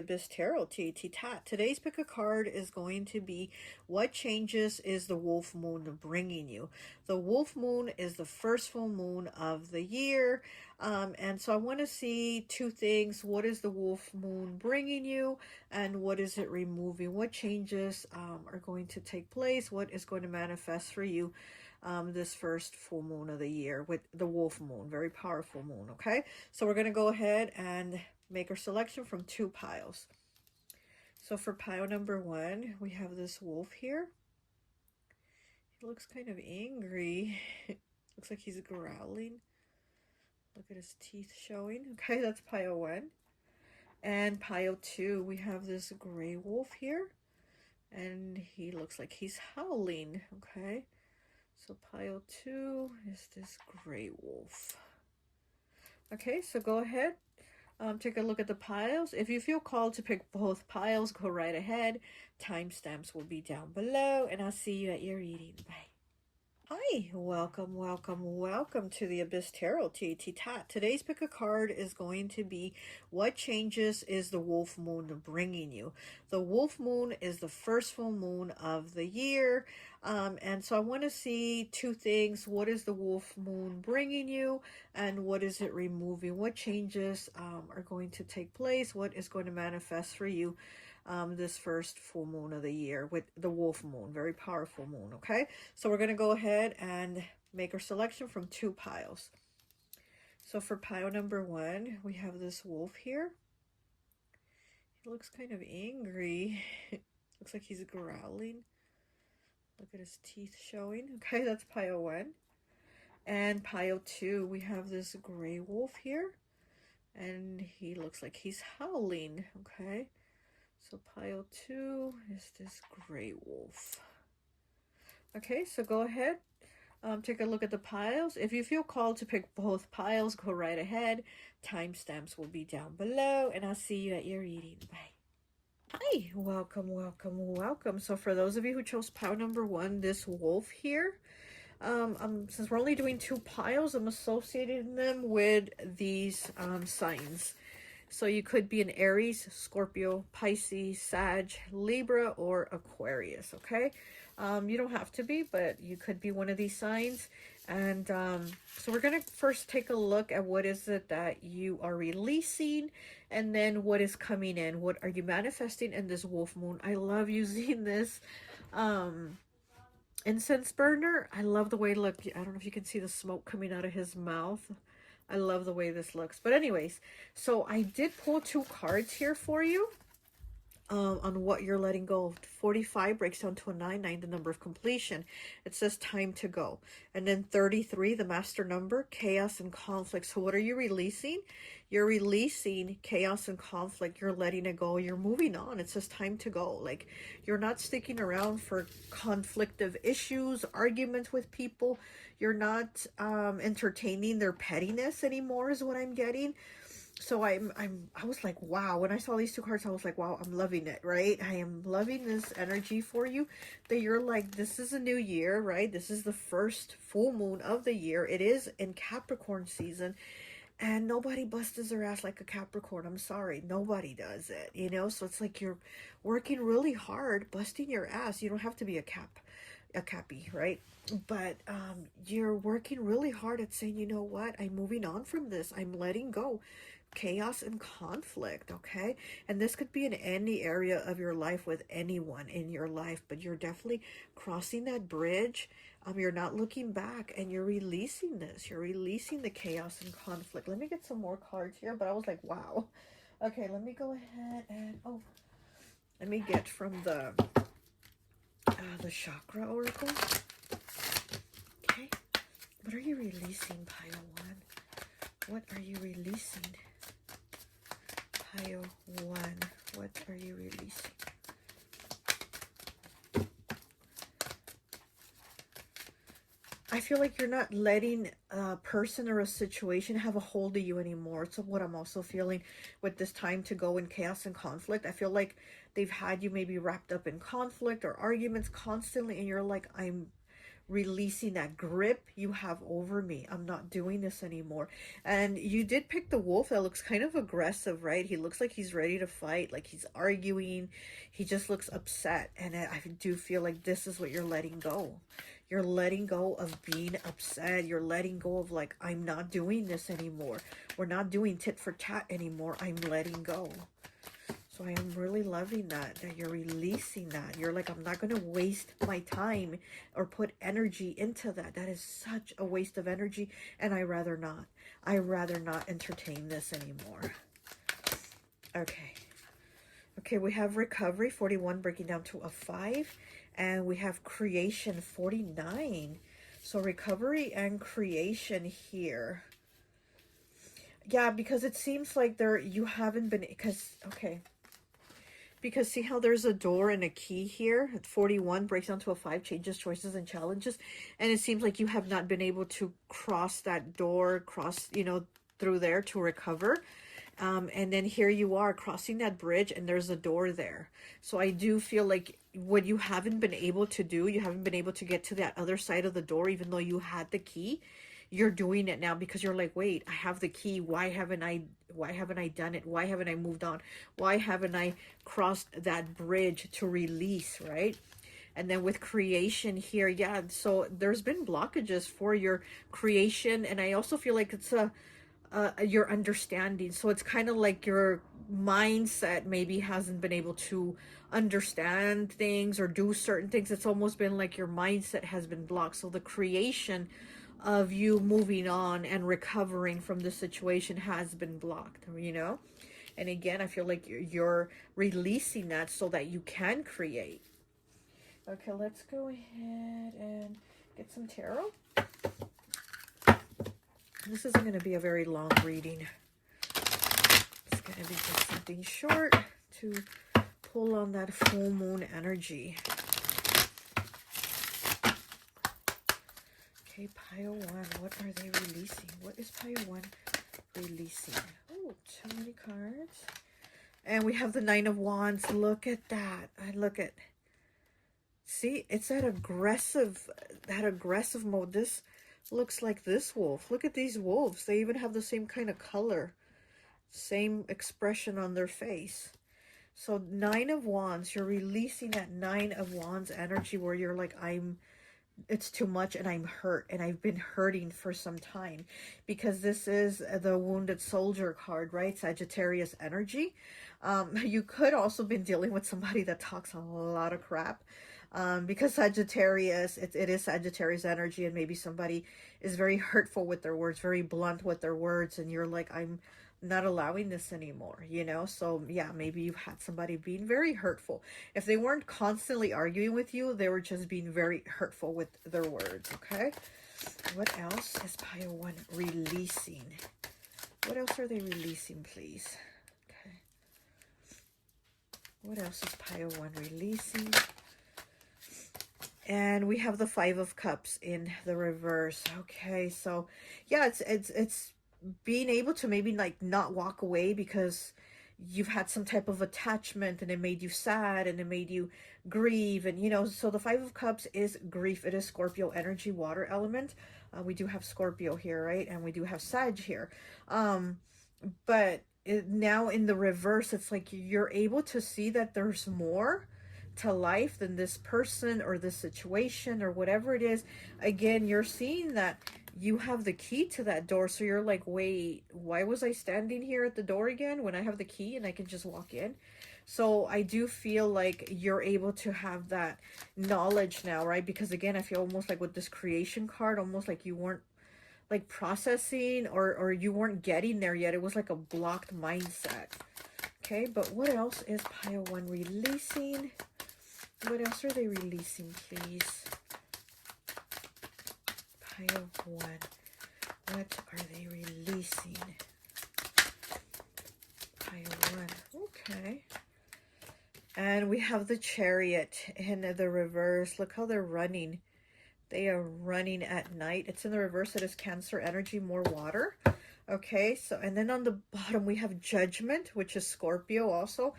Abyss Tarot T.A.T. Today's pick a card is going to be what changes is the wolf moon bringing you. The wolf moon is the first full moon of the year. And so I want to see two things. What is the wolf moon bringing you and what is it removing? What changes are going to take place? What is going to manifest for you this first full moon of the year with the wolf moon? Very powerful moon. Okay, so we're going to go ahead and make our selection from two piles. So for pile number one, we have this wolf here. He looks kind of angry. Looks like he's growling. Look at his teeth showing. Okay, that's pile one. And pile two, we have this gray wolf here. And he looks like he's howling. Okay, so pile two is this gray wolf. Okay, so go ahead. Take a look at the piles. If you feel called to pick both piles, go right ahead. Timestamps will be down below, and I'll see you at your reading. Bye. Hi, welcome to the Abyss Tarot T.A.T. Today's pick a card is going to be what changes is the wolf moon bringing you. The wolf moon is the first full moon of the year. And so I want to see two things. What is the wolf moon bringing you and what is it removing? What changes are going to take place? What is going to manifest for you this first full moon of the year with the wolf moon? Very powerful moon. Okay, so we're going to go ahead and make our selection from two piles. So for pile number one, we have this wolf here. He looks kind of angry. Looks like he's growling. Look at his teeth showing. Okay, that's pile one. And pile two, we have this gray wolf here. And he looks like he's howling. Okay, so pile two is this gray wolf. Okay, so go ahead. Take a look at the piles. If you feel called to pick both piles, go right ahead. Timestamps will be down below, and I'll see you at your reading. Bye. Hi, welcome. So for those of you who chose pile number one, this wolf here, since we're only doing two piles, I'm associating them with these signs. So you could be an Aries, Scorpio, Pisces, Sag, Libra, or Aquarius, okay? You don't have to be, but you could be one of these signs. And so we're going to first take a look at what is it that you are releasing and then what is coming in. What are you manifesting in this wolf moon? I love using this incense burner. I love the way, look, I don't know if you can see the smoke coming out of his mouth. I love the way this looks. But anyways, so I did pull two cards here for you on what you're letting go of. 45 breaks down to a 9, the number of completion. It says time to go. And then 33, the master number, chaos and conflict. So what are you releasing? You're releasing chaos and conflict. You're letting it go. You're moving on. It says time to go. Like, you're not sticking around for conflictive issues, arguments with people. You're not entertaining their pettiness anymore is what I'm getting. So I was like, wow, when I saw these two cards, I was like, wow, I'm loving it, right? I am loving this energy for you, that you're like, this is a new year, right? This is the first full moon of the year. It is in Capricorn season, and nobody busts their ass like a Capricorn. I'm sorry, nobody does it, you know? So it's like you're working really hard, busting your ass. You don't have to be a cappy, right? But you're working really hard at saying, you know what? I'm moving on from this. I'm letting go. Chaos and conflict, okay? And this could be in any area of your life with anyone in your life, but you're definitely crossing that bridge. You're not looking back, and you're releasing this. You're releasing the chaos and conflict. Let me get some more cards here, but I was like, wow. Okay, let me go ahead and, let me get from the chakra oracle. Okay, what are you releasing, pile one? What are you releasing? Pile one, what are you releasing? I feel like you're not letting a person or a situation have a hold of you anymore. So what I'm also feeling with this time to go in chaos and conflict, I feel like they've had you maybe wrapped up in conflict or arguments constantly, and you're like, I'm releasing that grip you have over me. I'm not doing this anymore. And you did pick the wolf that looks kind of aggressive, right? He looks like he's ready to fight, like he's arguing. He just looks upset. And I do feel like this is what you're letting go. You're letting go of being upset. You're letting go of like, I'm not doing this anymore. We're not doing tit for tat anymore. I'm letting go. So I am really loving that you're releasing that. You're like, I'm not going to waste my time or put energy into that. That is such a waste of energy. And I rather not. I rather not entertain this anymore. Okay. Okay, we have recovery, 41, breaking down to a 5. And we have creation, 49. So recovery and creation here. Yeah, because it seems like you haven't been, because, okay. Because see how there's a door and a key here? At 41, breaks down to a 5, changes, choices, and challenges. And it seems like you have not been able to cross that door, through there to recover. And then here you are crossing that bridge and there's a door there. So I do feel like what you haven't been able to do, you haven't been able to get to that other side of the door, even though you had the key. You're doing it now because you're like, wait, I have the key. Why haven't I done it? Why haven't I moved on? Why haven't I crossed that bridge to release, right? And then with creation here, yeah, so there's been blockages for your creation. And I also feel like it's your understanding. So it's kind of like your mindset maybe hasn't been able to understand things or do certain things. It's almost been like your mindset has been blocked. So the creation of you moving on and recovering from the situation has been blocked, and again, I feel like you're releasing that so that you can create. Okay, let's go ahead and get some tarot. This isn't going to be a very long reading. It's going to be just something short to pull on that full moon energy. Okay, pile 1. What are they releasing? What is pile 1 releasing? Oh, too many cards. And we have the 9 of Wands. Look at that. See, it's that aggressive mode. This looks like this wolf. Look at these wolves. They even have the same kind of color. Same expression on their face. So 9 of Wands, you're releasing that 9 of Wands energy where you're like, it's too much and I'm hurt and I've been hurting for some time, because this is the wounded soldier card, right? Sagittarius energy. You could also been dealing with somebody that talks a lot of crap, because Sagittarius, it is Sagittarius energy, and maybe somebody is very hurtful with their words, very blunt with their words, and you're like, I'm not allowing this anymore, so yeah, maybe you've had somebody being very hurtful. If they weren't constantly arguing with you, they were just being very hurtful with their words. Okay, what else is pile 1 releasing? What else are they releasing, please? Okay, what else is pile 1 releasing? And we have the 5 of Cups in the reverse. Okay, so yeah, it's being able to maybe like not walk away because you've had some type of attachment and it made you sad and it made you grieve, and so the 5 of Cups is grief. It is Scorpio energy, water element. We do have Scorpio here, right? And we do have Sag here, but now in the reverse, it's like you're able to see that there's more to life than this person or this situation or whatever it is. Again, you're seeing that you have the key to that door, so you're like, wait, why was I standing here at the door again when I have the key and I can just walk in? So I do feel like you're able to have that knowledge now, right? Because again, I feel almost like with this creation card, almost like you weren't like processing or you weren't getting there yet. It was like a blocked mindset. Okay, but what else is pile 1 releasing? What else are they releasing, please? Pile 1. What are they releasing? Pile 1. Okay. And we have the Chariot in the reverse. Look how they're running. They are running at night. It's in the reverse. It is Cancer energy, more water. Okay, so, and then on the bottom we have Judgment, which is Scorpio also.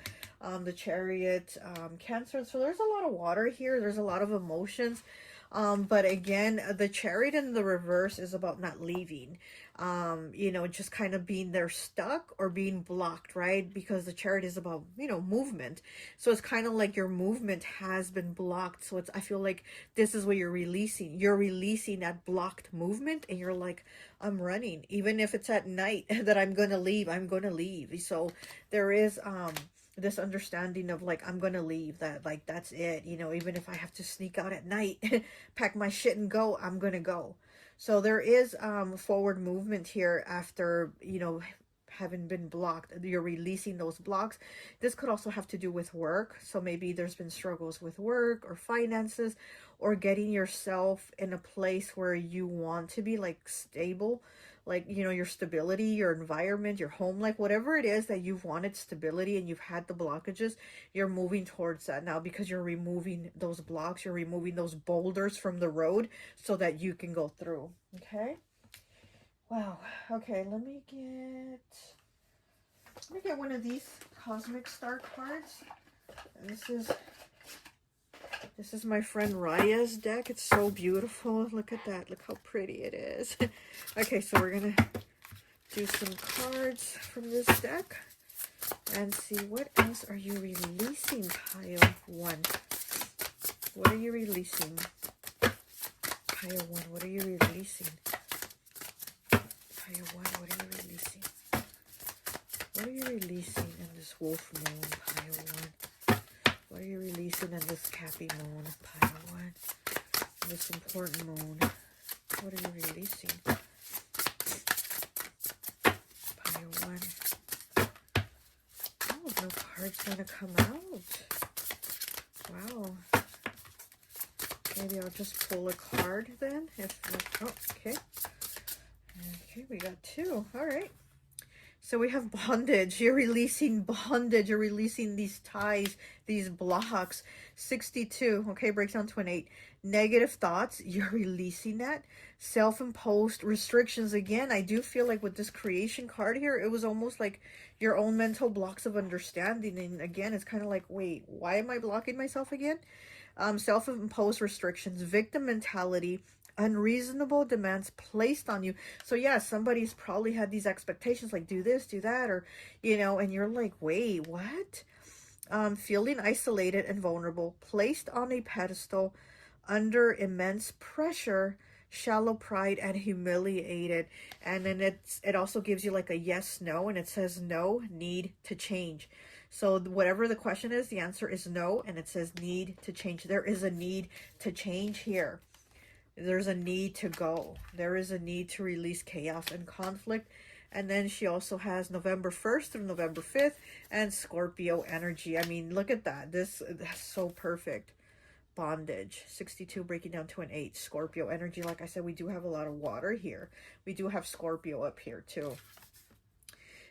The Chariot, Cancer. So there's a lot of water here. There's a lot of emotions. But again, the Chariot in the reverse is about not leaving. You know, just kind of being there stuck or being blocked, right? Because the Chariot is about, you know, movement. So it's kind of like your movement has been blocked. So it's, I feel like this is what you're releasing. You're releasing that blocked movement, and you're like, I'm running. Even if it's at night that I'm going to leave, I'm going to leave. So there is, this understanding of like, I'm gonna leave, that like that's it, you know, even if I have to sneak out at night, pack my shit and go, I'm gonna go. So there is forward movement here after, you know, having been blocked. You're releasing those blocks. This could also have to do with work. So maybe there's been struggles with work or finances, or getting yourself in a place where you want to be, like stable, like, you know, your stability, your environment, your home, like whatever it is that you've wanted stability and you've had the blockages, you're moving towards that now, because you're removing those blocks, you're removing those boulders from the road so that you can go through. Okay. Wow. Okay, let me get one of these Cosmic Star cards. This is my friend Raya's deck. It's so beautiful. Look at that. Look how pretty it is. Okay, so we're going to do some cards from this deck and see what else are you releasing, pile one. What are you releasing? Pile one, what are you releasing? Pile one, what are you releasing? What are you releasing in this wolf moon, pile one? What are you releasing in this Cappy moon, pile one? This important moon. What are you releasing? Pile one. Oh, no card's gonna come out. Wow. Maybe I'll just pull a card then. Oh, okay. Okay, we got two. All right. So we have bondage. You're releasing bondage. You're releasing these ties, these blocks. 62. Okay, breaks down to an 8. Negative thoughts. You're releasing that. Self-imposed restrictions. Again, I do feel like with this creation card here, it was almost like your own mental blocks of understanding. And again, it's kind of like, wait, why am I blocking myself again? Self-imposed restrictions. Victim mentality. Unreasonable demands placed on you. So yeah, somebody's probably had these expectations, like do this, do that, or, you know, and you're like, wait, what? Feeling isolated and vulnerable, placed on a pedestal, under immense pressure, shallow pride, and humiliated. And then it also gives you like a yes, no, and it says no need to change. So whatever the question is, the answer is no, and it says need to change. There is a need to change here. There's a need to go. There is a need to release chaos and conflict. And then she also has November 1st through November 5th and Scorpio energy. I mean, look at that. That's so perfect. Bondage. 62 breaking down to an 8. Scorpio energy. Like I said, we do have a lot of water here. We do have Scorpio up here too.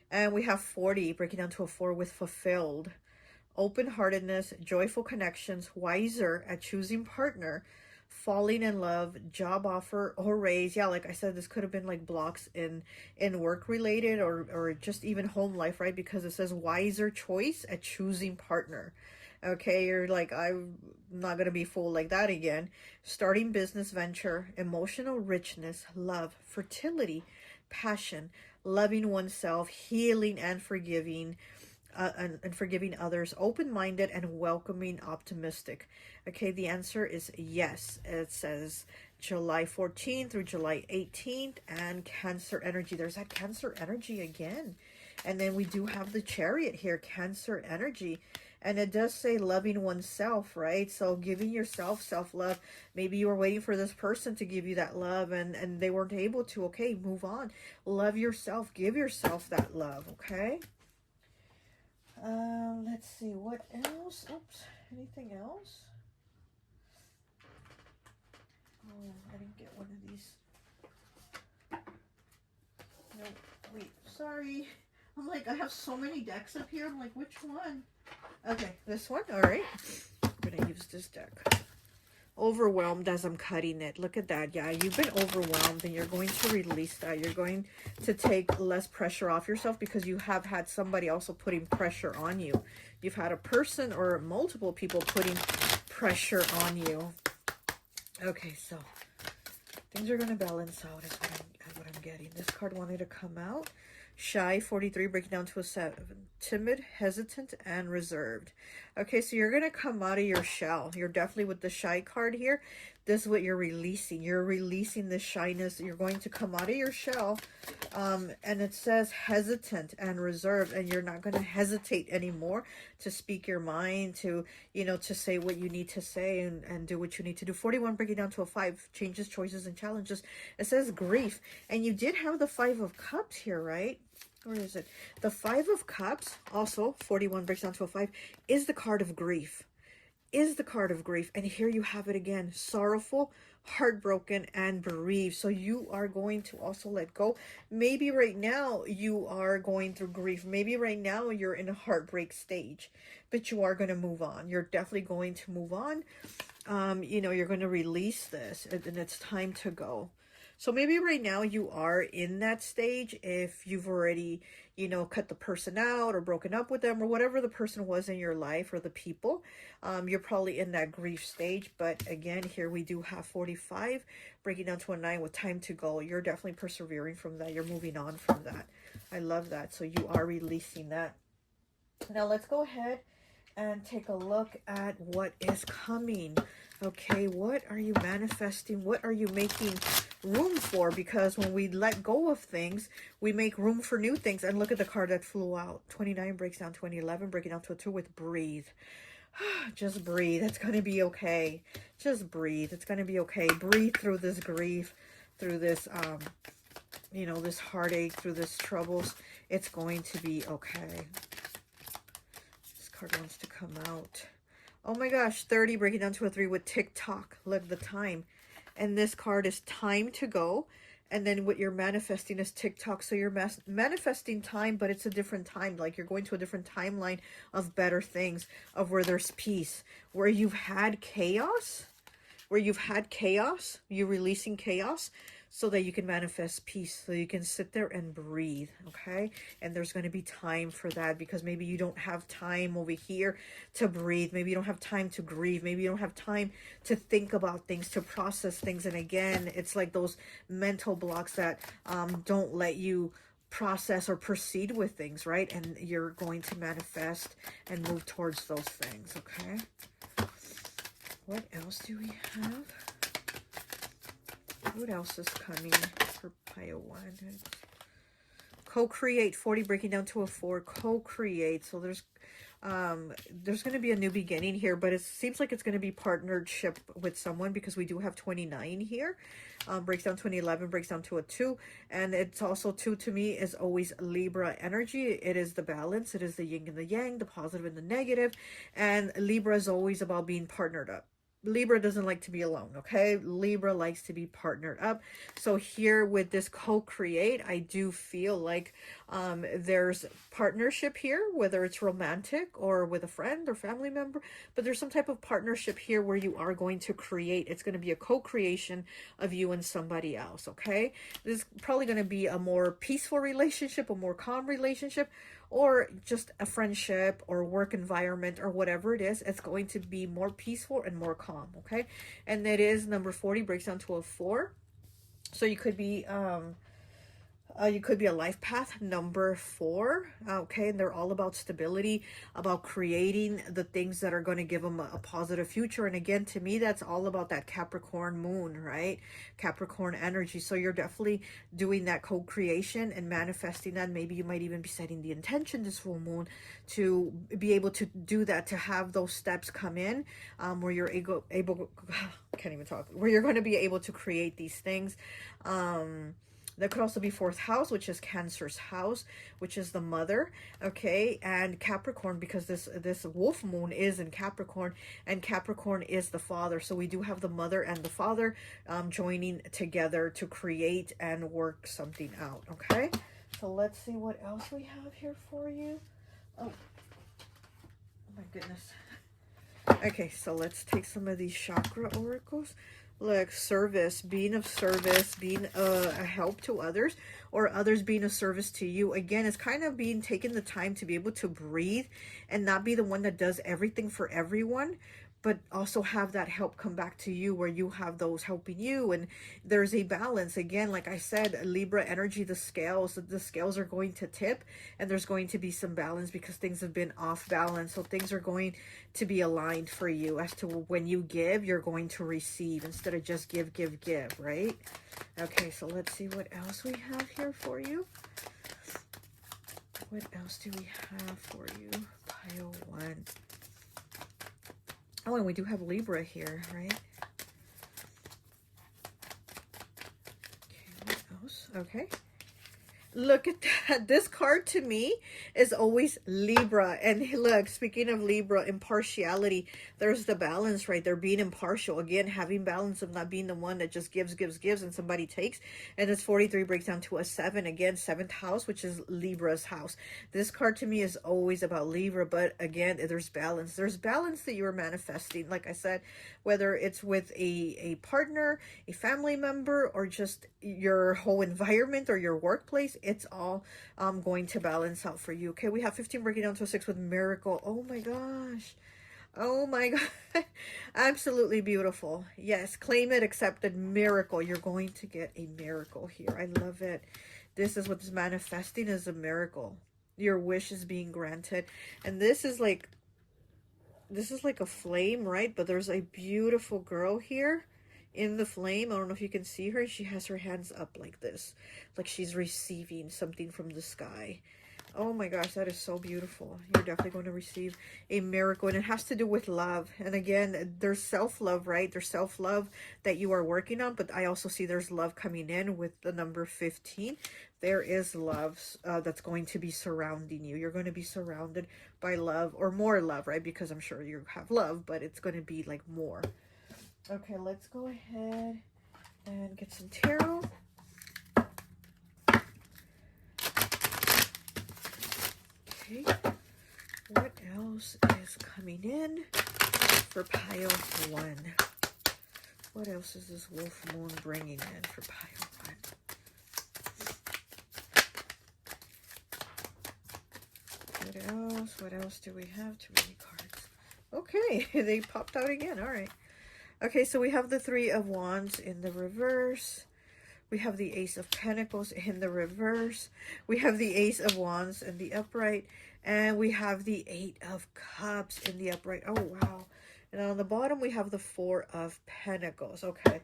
And we have 40 breaking down to a 4 with fulfilled. Open-heartedness, joyful connections, wiser at choosing partner, falling in love, job offer or raise. Yeah, like I said, this could have been like blocks in work related or just even home life, right? Because it says wiser choice at choosing partner. Okay, you're like, I'm not gonna be fooled like that again. Starting business venture, emotional richness, love, fertility, passion, loving oneself, healing and forgiving, and forgiving others, open-minded and welcoming, optimistic. Okay, the answer is yes. It says July 14th through July 18th, and Cancer energy. There's that Cancer energy again. And then we do have the Chariot here, Cancer energy. And it does say loving oneself, right? So giving yourself self-love. Maybe you were waiting for this person to give you that love and they weren't able to. Okay, move on. Love yourself. Give yourself that love, okay? Let's see, what else? Oops, anything else? Oh, I didn't get one of these. No, wait, sorry. I'm like, I have so many decks up here. I'm like, which one? Okay, this one, all right. I'm gonna use this deck. Overwhelmed as I'm cutting it. Look at that. Yeah, you've been overwhelmed and you're going to release that. You're going to take less pressure off yourself because you have had somebody also putting pressure on you. You've had a person or multiple people putting pressure on you. Okay, so things are going to balance out is what I'm getting. This card wanted to come out. Shy, 43, breaking down to a 7. Timid, hesitant, and reserved. Okay, so you're going to come out of your shell. You're definitely with the shy card here. This is what you're releasing. You're releasing the shyness. You're going to come out of your shell. And it says hesitant and reserved. And you're not going to hesitate anymore to speak your mind, to, you know, to say what you need to say and do what you need to do. 41, breaking down to a 5. Changes, choices, and challenges. It says grief. And you did have the 5 of Cups here, right? Where is it? The 5 of Cups, also 41 breaks down to a 5, is the card of grief. Is the card of grief. And here you have it again. Sorrowful, heartbroken, and bereaved. So you are going to also let go. Maybe right now you are going through grief. Maybe right now you're in a heartbreak stage. But you are going to move on. You're definitely going to move on. You know, you're going to release this. And it's time to go. So maybe right now you are in that stage. If you've already, you know, cut the person out or broken up with them or whatever the person was in your life or the people, you're probably in that grief stage. But again, here we do have 45 breaking down to a 9 with time to go. You're definitely persevering from that. You're moving on from that. I love that. So you are releasing that. Now let's go ahead and take a look at what is coming. Okay, what are you manifesting? What are you making room for? Because when we let go of things, we make room for new things. And look at the card that flew out. 29 breaks down to an 11, breaking down to a 2 with breathe. Just breathe. It's going to be okay. Just breathe. It's going to be okay. Breathe through this grief, through this, you know, this heartache, through this troubles. It's going to be okay. This card wants to come out. Oh my gosh, 30 breaking down to a 3 with tick-tock. Look, the time. And this card is time to go. And then what you're manifesting is tick-tock. So you're manifesting time, but it's a different time. Like you're going to a different timeline of better things, of where there's peace. Where you've had chaos, you're releasing chaos so that you can manifest peace, so you can sit there and breathe, okay? And there's going to be time for that, because maybe you don't have time over here to breathe. Maybe you don't have time to grieve. Maybe you don't have time to think about things, to process things. And again, it's like those mental blocks that don't let you process or proceed with things, right? And you're going to manifest and move towards those things, okay? What else do we have? What else is coming for pile 1? Co-create, 40 breaking down to a 4. Co-create. So there's going to be a new beginning here, but it seems like it's going to be partnership with someone, because we do have 29 here. Breaks down to an 11, breaks down to a 2. And it's also 2 to me is always Libra energy. It is the balance. It is the yin and the yang, the positive and the negative. And Libra is always about being partnered up. Libra doesn't like to be alone, okay? Libra likes to be partnered up. So here with this co-create, I do feel like there's partnership here, whether it's romantic or with a friend or family member, but there's some type of partnership here where you are going to create. It's going to be a co-creation of you and somebody else, okay? This is probably going to be a more peaceful relationship, a more calm relationship, or just a friendship or work environment or whatever it is. It's going to be more peaceful and more calm, okay? And it is number 40, breaks down to a 4. So you could be a life path number 4, okay? And they're all about stability, about creating the things that are going to give them a positive future. And again, to me, that's all about that Capricorn moon, right? Capricorn energy. So you're definitely doing that co-creation and manifesting that. Maybe you might even be setting the intention this full moon to be able to do that, to have those steps come in, where you're able can't even talk, where you're going to be able to create these things. That could also be 4th house, which is Cancer's house, which is the mother, okay? And Capricorn, because this wolf moon is in Capricorn, and Capricorn is the father. So we do have the mother and the father joining together to create and work something out, okay? So let's see what else we have here for you. Oh my goodness. Okay, so let's take some of these chakra oracles. Like service, being of service, being a help to others, or others being of service to you. Again, it's kind of taking the time to be able to breathe and not be the one that does everything for everyone, but also have that help come back to you, where you have those helping you, and there's a balance. Again, like I said, Libra energy, the scales are going to tip, and there's going to be some balance because things have been off balance. So things are going to be aligned for you as to when you give, you're going to receive instead of just give, right? Okay, so let's see what else we have here for you. What else do we have for you? Pile 1. Oh, and we do have Libra here, right? Okay, what else? Okay. Look at that. This card to me is always Libra. And look, speaking of Libra, impartiality, there's the balance right there, being impartial. Again, having balance of not being the one that just gives, and somebody takes. And this 43 breaks down to a 7. Again, 7th house, which is Libra's house. This card to me is always about Libra, but again, there's balance. There's balance that you are manifesting. Like I said, whether it's with a partner, a family member, or just your whole environment or your workplace, it's all going to balance out for you. Okay, we have 15 breaking down to a 6 with miracle. Oh my gosh. Oh my God. Absolutely beautiful. Yes, claim it, accept it, miracle. You're going to get a miracle here. I love it. This is what's manifesting, is a miracle. Your wish is being granted. And this is like a flame, right? But there's a beautiful girl here in the flame. I don't know if you can see her. She has her hands up like this, like she's receiving something from the sky. Oh my gosh, that is so beautiful. You're definitely going to receive a miracle, and it has to do with love. And again, there's self-love, right? There's self-love that you are working on, but I also see there's love coming in with the number 15. There is love that's going to be surrounding you. You're going to be surrounded by love, or more love, right? Because I'm sure you have love, but it's going to be like more. Okay, let's go ahead and get some tarot. Okay, what else is coming in for pile 1? What else is this wolf moon bringing in for pile 1? What else? What else do we have? Too many cards. Okay, they popped out again. All right. Okay, so we have the 3 of Wands in the reverse. We have the Ace of Pentacles in the reverse. We have the Ace of Wands in the upright. And we have the 8 of Cups in the upright. Oh, wow. And on the bottom, we have the 4 of Pentacles. Okay.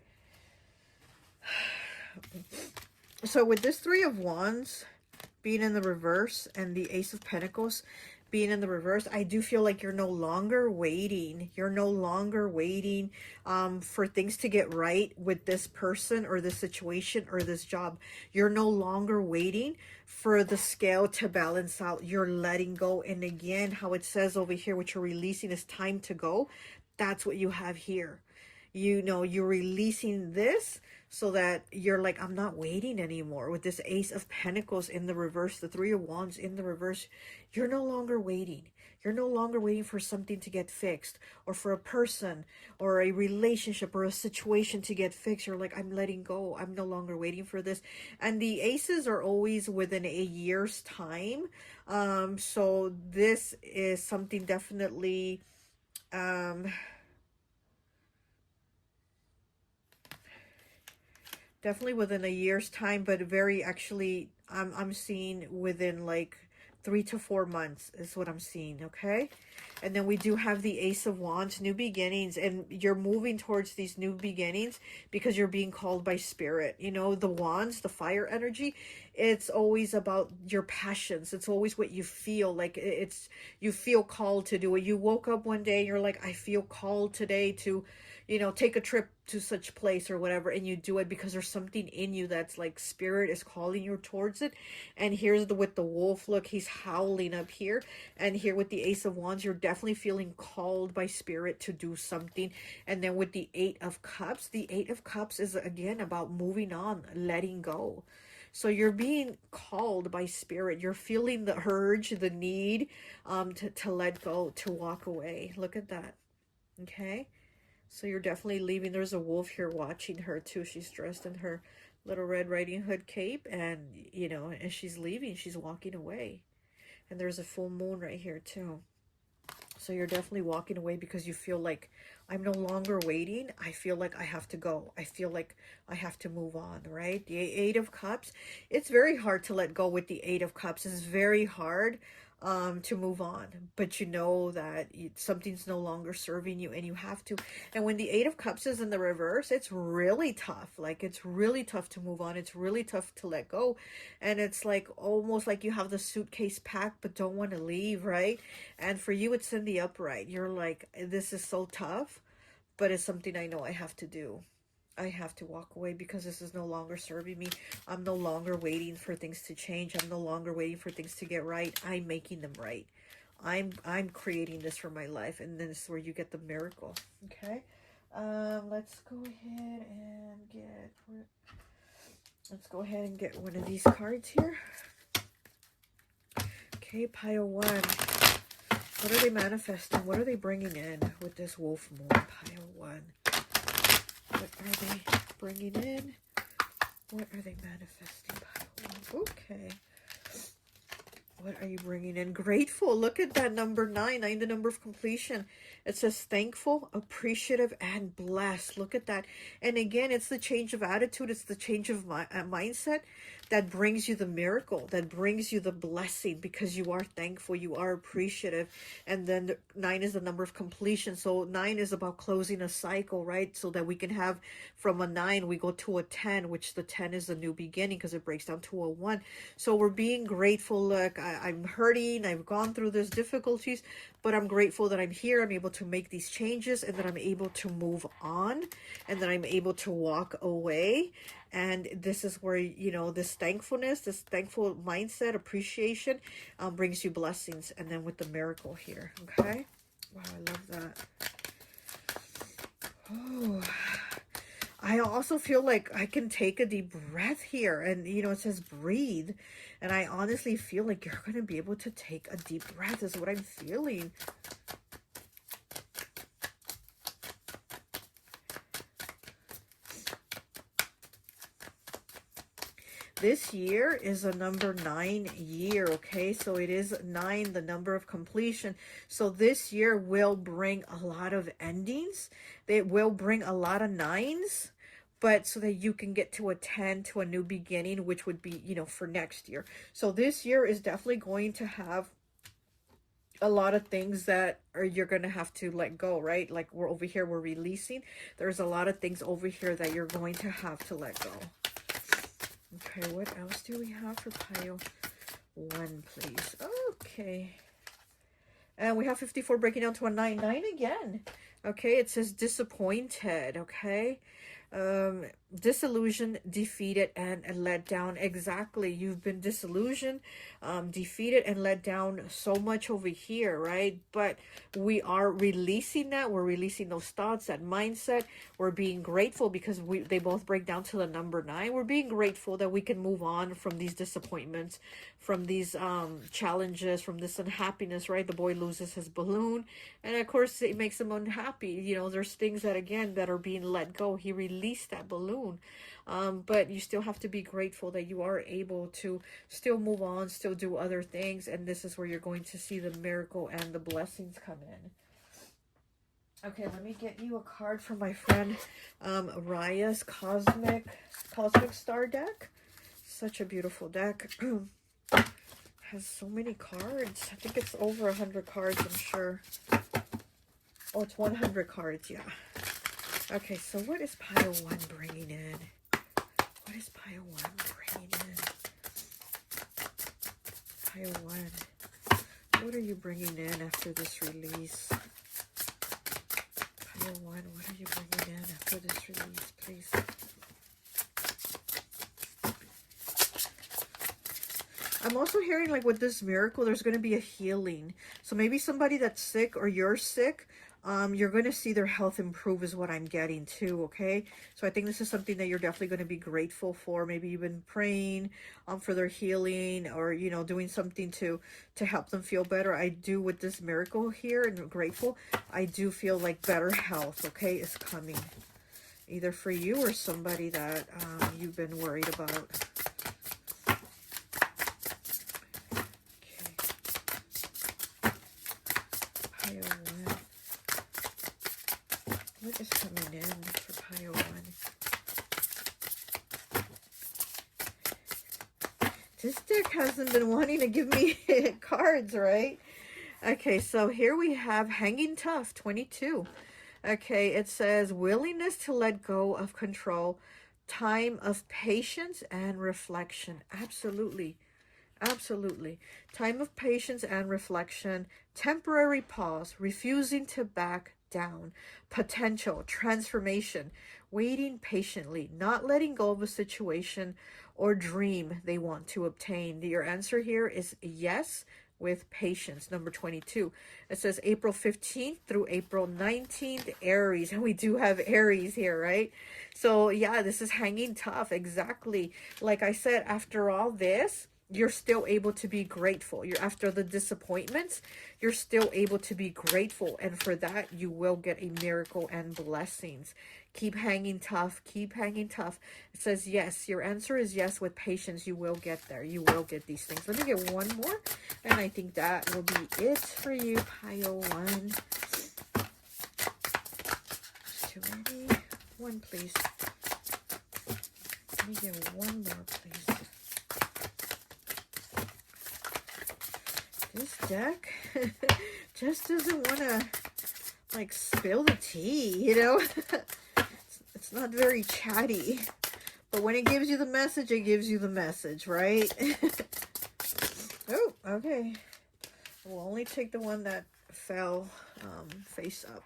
So with this 3 of Wands being in the reverse and the Ace of Pentacles being in the reverse, I do feel like you're no longer waiting. You're no longer waiting for things to get right with this person or this situation or this job. You're no longer waiting for the scale to balance out. You're letting go. And again, how it says over here, what you're releasing is time to go. That's what you have here. You know, you're releasing this so that you're like, I'm not waiting anymore. With this Ace of Pentacles in the reverse, the 3 of Wands in the reverse, you're no longer waiting. You're no longer waiting for something to get fixed, or for a person or a relationship or a situation to get fixed. You're like, I'm letting go. I'm no longer waiting for this. And the aces are always within a year's time. So this is something definitely definitely within a year's time, but very actually, I'm seeing within like 3 to 4 months is what I'm seeing. Okay, and then we do have the Ace of Wands, new beginnings, and you're moving towards these new beginnings because you're being called by spirit. You know, the wands, the fire energy, it's always about your passions. It's always what you feel like. It's, you feel called to do it. You woke up one day and you're like, I feel called today to, you know, take a trip to such place or whatever, and you do it because there's something in you that's like spirit is calling you towards it. And here's the, with the wolf, look, he's howling up here, and here with the Ace of Wands, you're definitely feeling called by spirit to do something. And then with the 8 of Cups, the 8 of Cups is again about moving on, letting go. So you're being called by spirit. You're feeling the urge, the need to let go, to walk away. Look at that. Okay. So you're definitely leaving. There's a wolf here watching her too. She's dressed in her little Red Riding Hood cape, and you know, and she's leaving. She's walking away. And there's a full moon right here too. So you're definitely walking away because you feel like, I'm no longer waiting. I feel like I have to go. I feel like I have to move on, right? The Eight of Cups, it's very hard to let go with the Eight of Cups. It's very hard to move on, but you know that something's no longer serving you and you have to. And when the Eight of Cups is in the reverse, it's really tough. Like, it's really tough to move on. It's really tough to let go. And it's like almost like you have the suitcase packed but don't want to leave, right? And for you, it's in the upright. You're like, this is so tough, but it's something I know I have to do. I have to walk away because this is no longer serving me. I'm no longer waiting for things to change. I'm no longer waiting for things to get right. I'm making them right. I'm creating this for my life, and then this is where you get the miracle. Okay, let's go ahead and get. Let's go ahead and get one of these cards here. Okay, pile one. What are they manifesting? What are they bringing in with this wolf moon? Pile one. What are they bringing in? What are they manifesting? Pile one. Okay. What are you bringing in? Grateful. Look at that number 9. 9, the number of completion. It says thankful, appreciative, and blessed. Look at that. And again, it's the change of attitude. It's the change of mindset that brings you the miracle, that brings you the blessing, because you are thankful, you are appreciative. And then 9 is the number of completion. So 9 is about closing a cycle, right? So that we can have from a 9, we go to a 10, which the 10 is a new beginning because it breaks down to a 1. So we're being grateful. Look, I'm hurting. I've gone through these difficulties, but I'm grateful that I'm here. I'm able to make these changes, and that I'm able to move on, and that I'm able to walk away. And this is where, you know, this thankfulness, this thankful mindset, appreciation brings you blessings. And then with the miracle here. Okay. Wow, I love that. Oh, I also feel like I can take a deep breath here. And, you know, it says breathe. And I honestly feel like you're going to be able to take a deep breath is what I'm feeling. This year is a number 9 year, okay? So it is 9, the number of completion. So this year will bring a lot of endings. It will bring a lot of 9s, but so that you can get to a 10, to a new beginning, which would be, you know, for next year. So this year is definitely going to have a lot of things that you're going to have to let go, right? Like we're over here, we're releasing. There's a lot of things over here that you're going to have to let go. Okay, what else do we have for pile 1, please? Okay. And we have 54 breaking down to a 9. 9 again. Okay, it says disappointed, okay? Disillusioned, defeated, and let down. Exactly. You've been disillusioned, defeated, and let down so much over here, right? But we are releasing that. We're releasing those thoughts, that mindset. We're being grateful because they both break down to the number 9. We're being grateful that we can move on from these disappointments, from these challenges, from this unhappiness, right? The boy loses his balloon, and of course it makes him unhappy. You know, there's things that, again, that are being let go. He released that balloon. But you still have to be grateful that you are able to still move on, still do other things. And this is where you're going to see the miracle and the blessings come in. Okay, let me get you a card from my friend Raya's Cosmic Star deck. Such a beautiful deck. Has so many cards. I think it's over 100 cards, I'm sure. Oh, it's 100 cards, yeah. Okay, so what is pile 1 bringing in? What is pile 1 bringing in? Pile 1. What are you bringing in after this release? Pile 1, what are you bringing in after this release, please? I'm also hearing, like, with this miracle, there's going to be a healing. So maybe somebody that's sick or you're sick, you're going to see their health improve is what I'm getting too, okay? So I think this is something that you're definitely going to be grateful for. Maybe you've been praying for their healing, or, you know, doing something to help them feel better. I do with this miracle here, and grateful. I do feel like better health, okay, is coming. Either for you or somebody that you've been worried about. Pile What is coming in for pile 1? This deck hasn't been wanting to give me cards, right? Okay, so here we have Hanging Tough, 22. Okay, it says willingness to let go of control, time of patience and reflection. Absolutely. Absolutely. Time of patience and reflection, temporary pause, refusing to back down, potential, transformation, waiting patiently, not letting go of a situation or dream they want to obtain. Your answer here is yes, with patience. Number 22. It says April 15th through April 19th, Aries. And we do have Aries here, right? So yeah, this is hanging tough. Exactly. Like I said, after all this, you're still able to be grateful. You're after the disappointments, you're still able to be grateful. And for that, you will get a miracle and blessings. Keep hanging tough. Keep hanging tough. It says yes. Your answer is yes. With patience, you will get there. You will get these things. Let me get one more. And I think that will be it for you, pile 1. Too many. One, please. Let me get one more, please. This deck just doesn't want to, like, spill the tea, you know? It's not very chatty. But when it gives you the message, it gives you the message, right? Oh, okay. We'll only take the one that fell face up.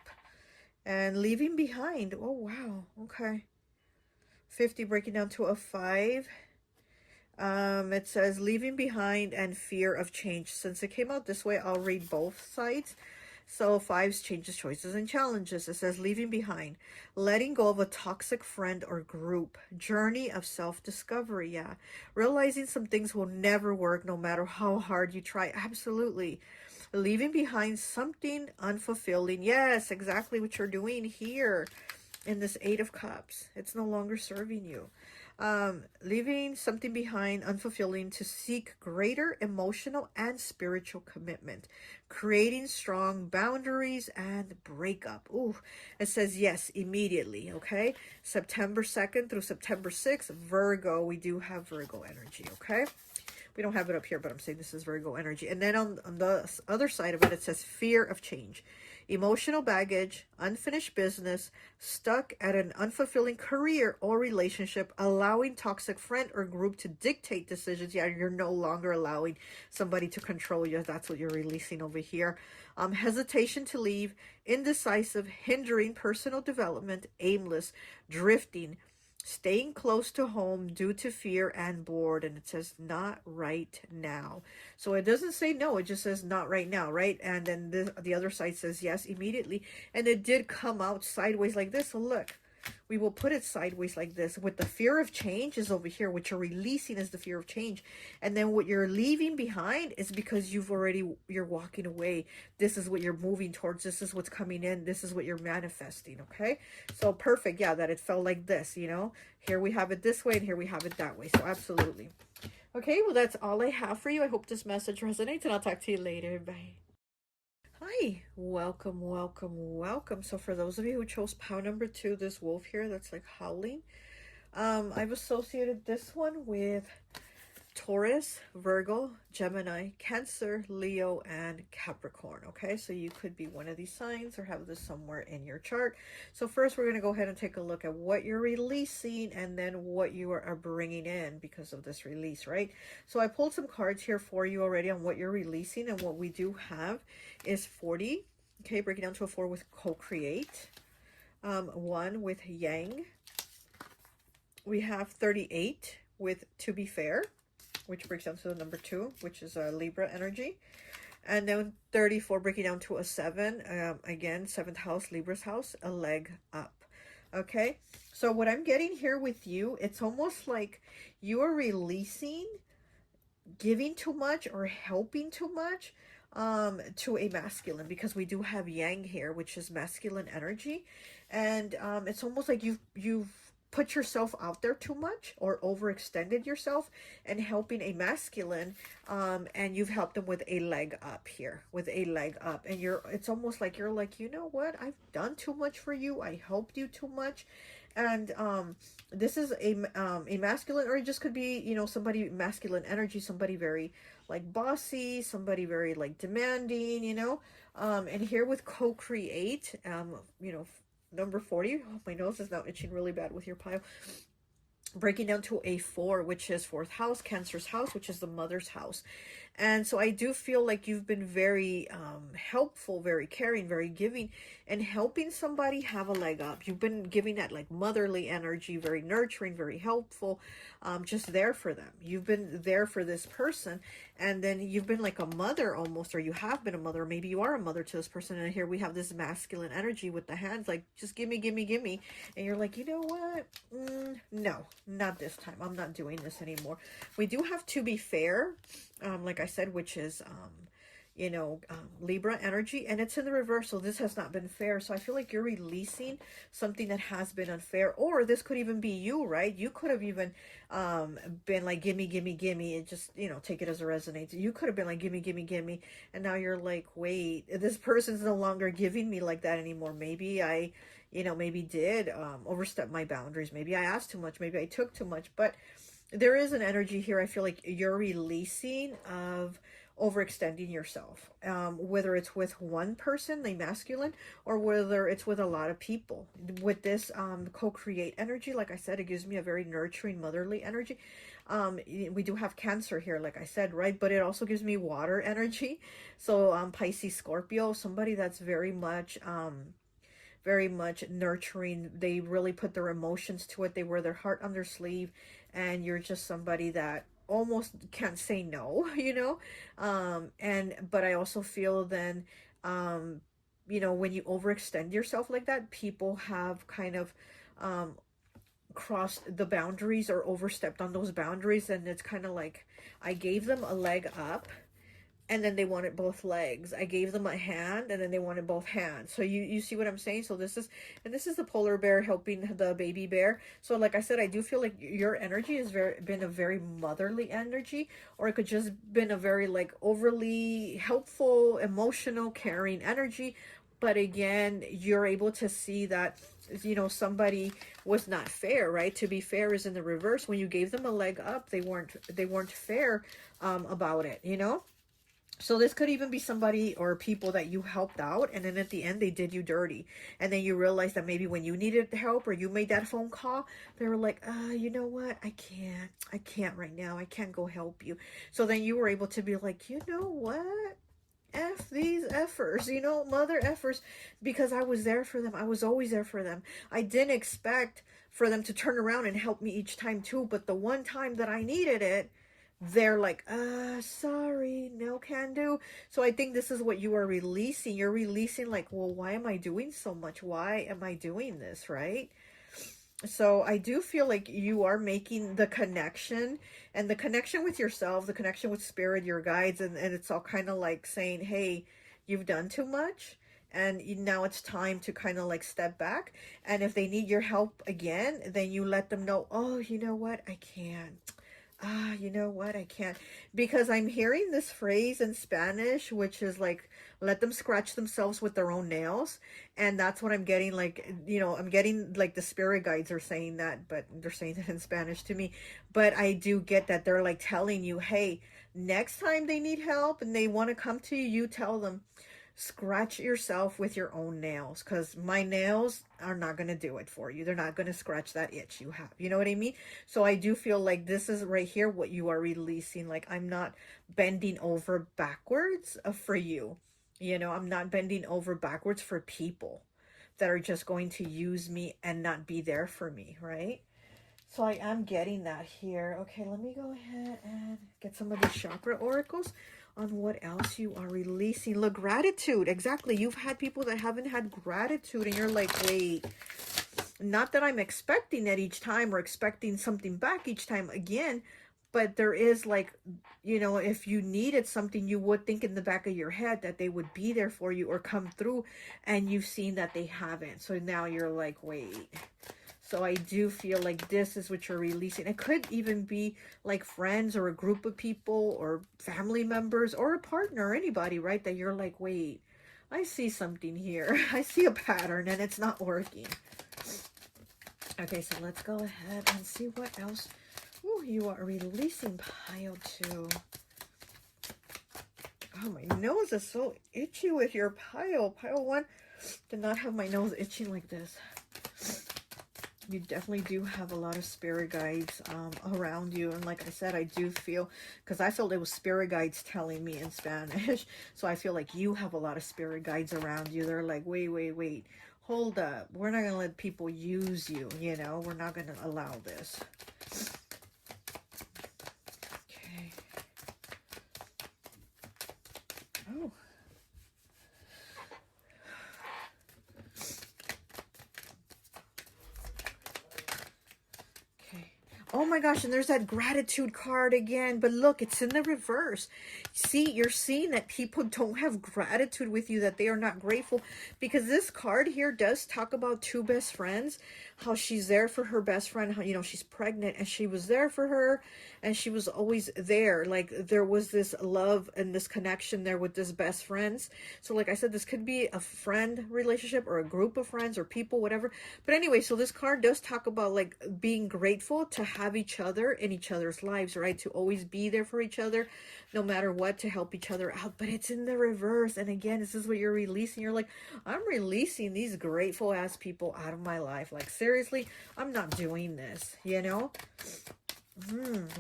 And leaving behind. Oh, wow. Okay. 50 breaking down to a 5. It says leaving behind and fear of change. Since it came out this way, I'll read both sides. So 5's changes, choices, and challenges. It says leaving behind, letting go of a toxic friend or group, journey of self-discovery. Yeah, realizing some things will never work no matter how hard you try. Absolutely. Leaving behind something unfulfilling. Yes, exactly what you're doing here in this 8 of Cups. It's no longer serving you. Leaving something behind unfulfilling to seek greater emotional and spiritual commitment, creating strong boundaries and breakup. Ooh, it says yes, immediately. Okay, September 2nd through September 6th, Virgo. We do have Virgo energy. Okay, we don't have it up here, but I'm saying this is Virgo energy. And then on the other side of it, it says fear of change, emotional baggage, unfinished business, stuck at an unfulfilling career or relationship, allowing toxic friend or group to dictate decisions. Yeah, you're no longer allowing somebody to control you. That's what you're releasing over here. Hesitation to leave, indecisive, hindering personal development, aimless, drifting, staying close to home due to fear and bored. And it says not right now. So it doesn't say no, it just says not right now, right? And then the other side says yes, immediately. And it did come out sideways like this. So look, we will put it sideways like this. With the fear of change is over here. What you're releasing is the fear of change. And then what you're leaving behind is because you're walking away. This is what you're moving towards. This is what's coming in. This is what you're manifesting, okay? So perfect, yeah, that it felt like this, you know? Here we have it this way and here we have it that way. So absolutely. Okay, well, that's all I have for you. I hope this message resonates and I'll talk to you later. Bye. Hi, welcome, welcome, welcome. So for those of you who chose pile number 2, this wolf here that's like howling, I've associated this one with Taurus, Virgo, Gemini, Cancer, Leo, and Capricorn. Okay, so you could be one of these signs or have this somewhere in your chart. So first we're going to go ahead and take a look at what you're releasing and then what you are bringing in because of this release, right? So I pulled some cards here for you already on what you're releasing, and what we do have is 40. Okay, breaking down to a 4 with co-create, 1 with Yang. We have 38 with to be fair, which breaks down to the number 2, which is a Libra energy. And then 34 breaking down to a 7. Again, 7th house, Libra's house, a leg up. Okay, so what I'm getting here with you, it's almost like you are releasing giving too much or helping too much to a masculine, because we do have Yang here, which is masculine energy. And it's almost like you've put yourself out there too much or overextended yourself and helping a masculine, and you've helped them with a leg up here, with a leg up, and it's almost like you're like, you know what, I've done too much for you, I helped you too much. And this is a masculine, or it just could be, you know, somebody masculine energy, somebody very like bossy, somebody very like demanding, you know. And here with co-create, you know, number 40. Oh, my nose is now itching really bad with your pile. Breaking down to a 4, which is 4th house, Cancer's house, which is the mother's house. And so I do feel like you've been very helpful, very caring, very giving, and helping somebody have a leg up. You've been giving that like motherly energy, very nurturing, very helpful, just there for them. You've been there for this person, and then you've been like a mother almost, or you have been a mother, or maybe you are a mother to this person. And here we have this masculine energy with the hands, like, just gimme, gimme, gimme. And you're like, you know what? No, not this time. I'm not doing this anymore. We do have to be fair, like I said, which is, you know, Libra energy, and it's in the reverse. So this has not been fair. So I feel like you're releasing something that has been unfair, or this could even be you, right? You could have even been like, gimme, gimme, gimme, and just, you know, take it as a resonance. You could have been like, gimme, gimme, gimme, and now you're like, wait, this person's no longer giving me like that anymore. Maybe I, you know, maybe did overstep my boundaries. Maybe I asked too much. Maybe I took too much. But there is an energy here. I feel like you're releasing of overextending yourself, whether it's with one person, the masculine, or whether it's with a lot of people. With this co-create energy, like I said, it gives me a very nurturing, motherly energy. We do have Cancer here, like I said, right? But it also gives me water energy. So Pisces, Scorpio, somebody that's very much nurturing. They really put their emotions to it. They wear their heart on their sleeve, and you're just somebody that almost can't say no, you know. But I also feel then, you know, when you overextend yourself like that, people have kind of crossed the boundaries or overstepped on those boundaries, and it's kind of like, I gave them a leg up, and then they wanted both legs. I gave them a hand, and then they wanted both hands. So you see what I'm saying? So this is the polar bear helping the baby bear. So like I said, I do feel like your energy has been a very motherly energy, or it could just been a very like overly helpful, emotional, caring energy. But again, you're able to see that, you know, somebody was not fair, right? To be fair is in the reverse. When you gave them a leg up, they weren't fair about it, you know? So this could even be somebody or people that you helped out, and then at the end they did you dirty. And then you realize that maybe when you needed help or you made that phone call, they were like, you know what? I can't right now. I can't go help you. So then you were able to be like, you know what? F these effers, you know, mother effers, because I was there for them. I was always there for them. I didn't expect for them to turn around and help me each time too, but the one time that I needed it, they're like, sorry, no can do. So I think this is what you are releasing. You're releasing like, well, why am I doing so much? Why am I doing this, right? So I do feel like you are making the connection, and the connection with yourself, the connection with spirit, your guides, and it's all kind of like saying, hey, you've done too much, and now it's time to kind of like step back. And if they need your help again, then you let them know, oh, you know what, I can't. You know what? I can't, because I'm hearing this phrase in Spanish, which is like, let them scratch themselves with their own nails. And that's what I'm getting, like, you know, I'm getting like the spirit guides are saying that, but they're saying it in Spanish to me. But I do get that they're like telling you, hey, next time they need help and they want to come to you, you tell them, scratch yourself with your own nails, because my nails are not going to do it for you. They're not going to scratch that itch you have. You know what I mean? So I do feel like this is right here what you are releasing. Like, I'm not bending over backwards for you. You know, I'm not bending over backwards for people that are just going to use me and not be there for me, right? So I am getting that here. Okay, let me go ahead and get some of these chakra oracles on what else you are releasing. Look, gratitude. Exactly. You've had people that haven't had gratitude, and you're like, wait, not that I'm expecting it each time or expecting something back each time again, but there is like, you know, if you needed something, you would think in the back of your head that they would be there for you or come through, and you've seen that they haven't. So now you're like, wait. So I do feel like this is what you're releasing. It could even be like friends or a group of people or family members or a partner or anybody, right? That you're like, wait, I see something here. I see a pattern and it's not working. Okay, so let's go ahead and see what else you are releasing, pile 2. Oh, my nose is so itchy with your pile. Pile 1 did not have my nose itching like this. You definitely do have a lot of spirit guides around you. And like I said, I do feel, because I felt it was spirit guides telling me in Spanish. So I feel like you have a lot of spirit guides around you. They're like, wait. Hold up. We're not going to let people use you, you know. We're not going to allow this. Okay. Oh. Oh my gosh, and there's that gratitude card again. But look, it's in the reverse. See, you're seeing that people don't have gratitude with you, that they are not grateful. Because this card here does talk about 2 best friends. How she's there for her best friend. How, you know, she's pregnant and she was there for her. And she was always there. Like, there was this love and this connection there with this best friends. So like I said, this could be a friend relationship or a group of friends or people, whatever. But anyway, so this card does talk about like being grateful to have each other in each other's lives, right? To always be there for each other, no matter what, to help each other out. But it's in the reverse. And again, this is what you're releasing. You're like, I'm releasing these grateful ass people out of my life. Like, seriously, I'm not doing this, you know?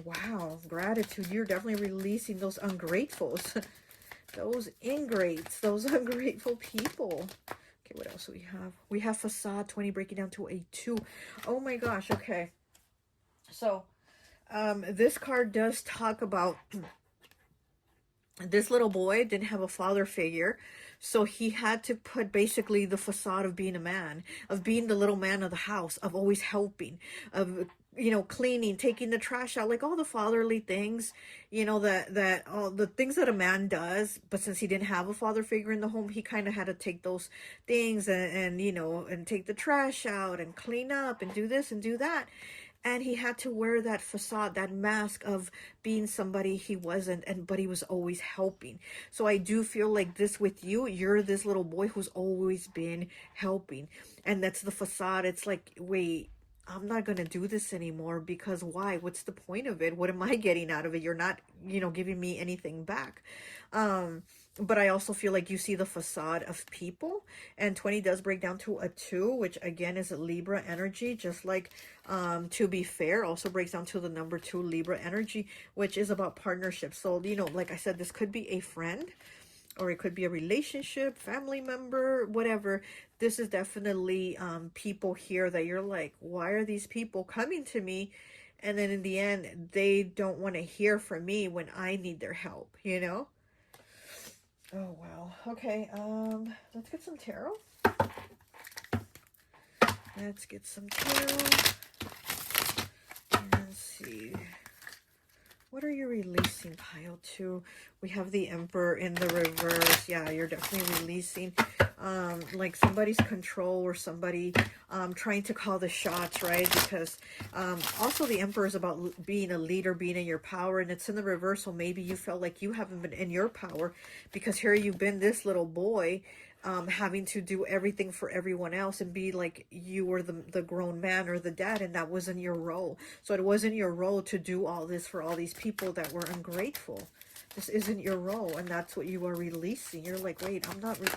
Wow, gratitude. You're definitely releasing those ungratefuls. Those ingrates, those ungrateful people. Okay, what else do we have? We have facade 20 breaking down to a 2. Oh my gosh, okay. So, this card does talk about this little boy didn't have a father figure. So he had to put basically the facade of being a man, of being the little man of the house, of always helping, of, you know, cleaning, taking the trash out, like all the fatherly things, you know, that all the things that a man does. But since he didn't have a father figure in the home, he kind of had to take those things and, you know, and take the trash out and clean up and do this and do that. And he had to wear that facade, that mask of being somebody he wasn't, but he was always helping. So I do feel like this with you, you're this little boy who's always been helping. And that's the facade. It's like, wait, I'm not going to do this anymore, because why? What's the point of it? What am I getting out of it? You're not, you know, giving me anything back. But I also feel like you see the facade of people, and 20 does break down to a 2, which again is a Libra energy, just like to be fair also breaks down to the number 2 Libra energy, which is about partnership. So, you know, like I said, this could be a friend, or it could be a relationship, family member, whatever. This is definitely people here that you're like, why are these people coming to me? And then in the end, they don't want to hear from me when I need their help, you know? Oh, wow. Okay, let's get some tarot. Let's get some tarot. And see. What are you releasing, pile 2? We have the Emperor in the reverse. Yeah, you're definitely releasing like somebody's control, or somebody trying to call the shots, right? Because also the Emperor is about being a leader, being in your power, and it's in the reverse. So maybe you felt like you haven't been in your power, because here you've been this little boy having to do everything for everyone else and be like you were the grown man or the dad, and that wasn't your role. So it wasn't your role to do all this for all these people that were ungrateful. This isn't your role, and that's what you are releasing. You're like, wait,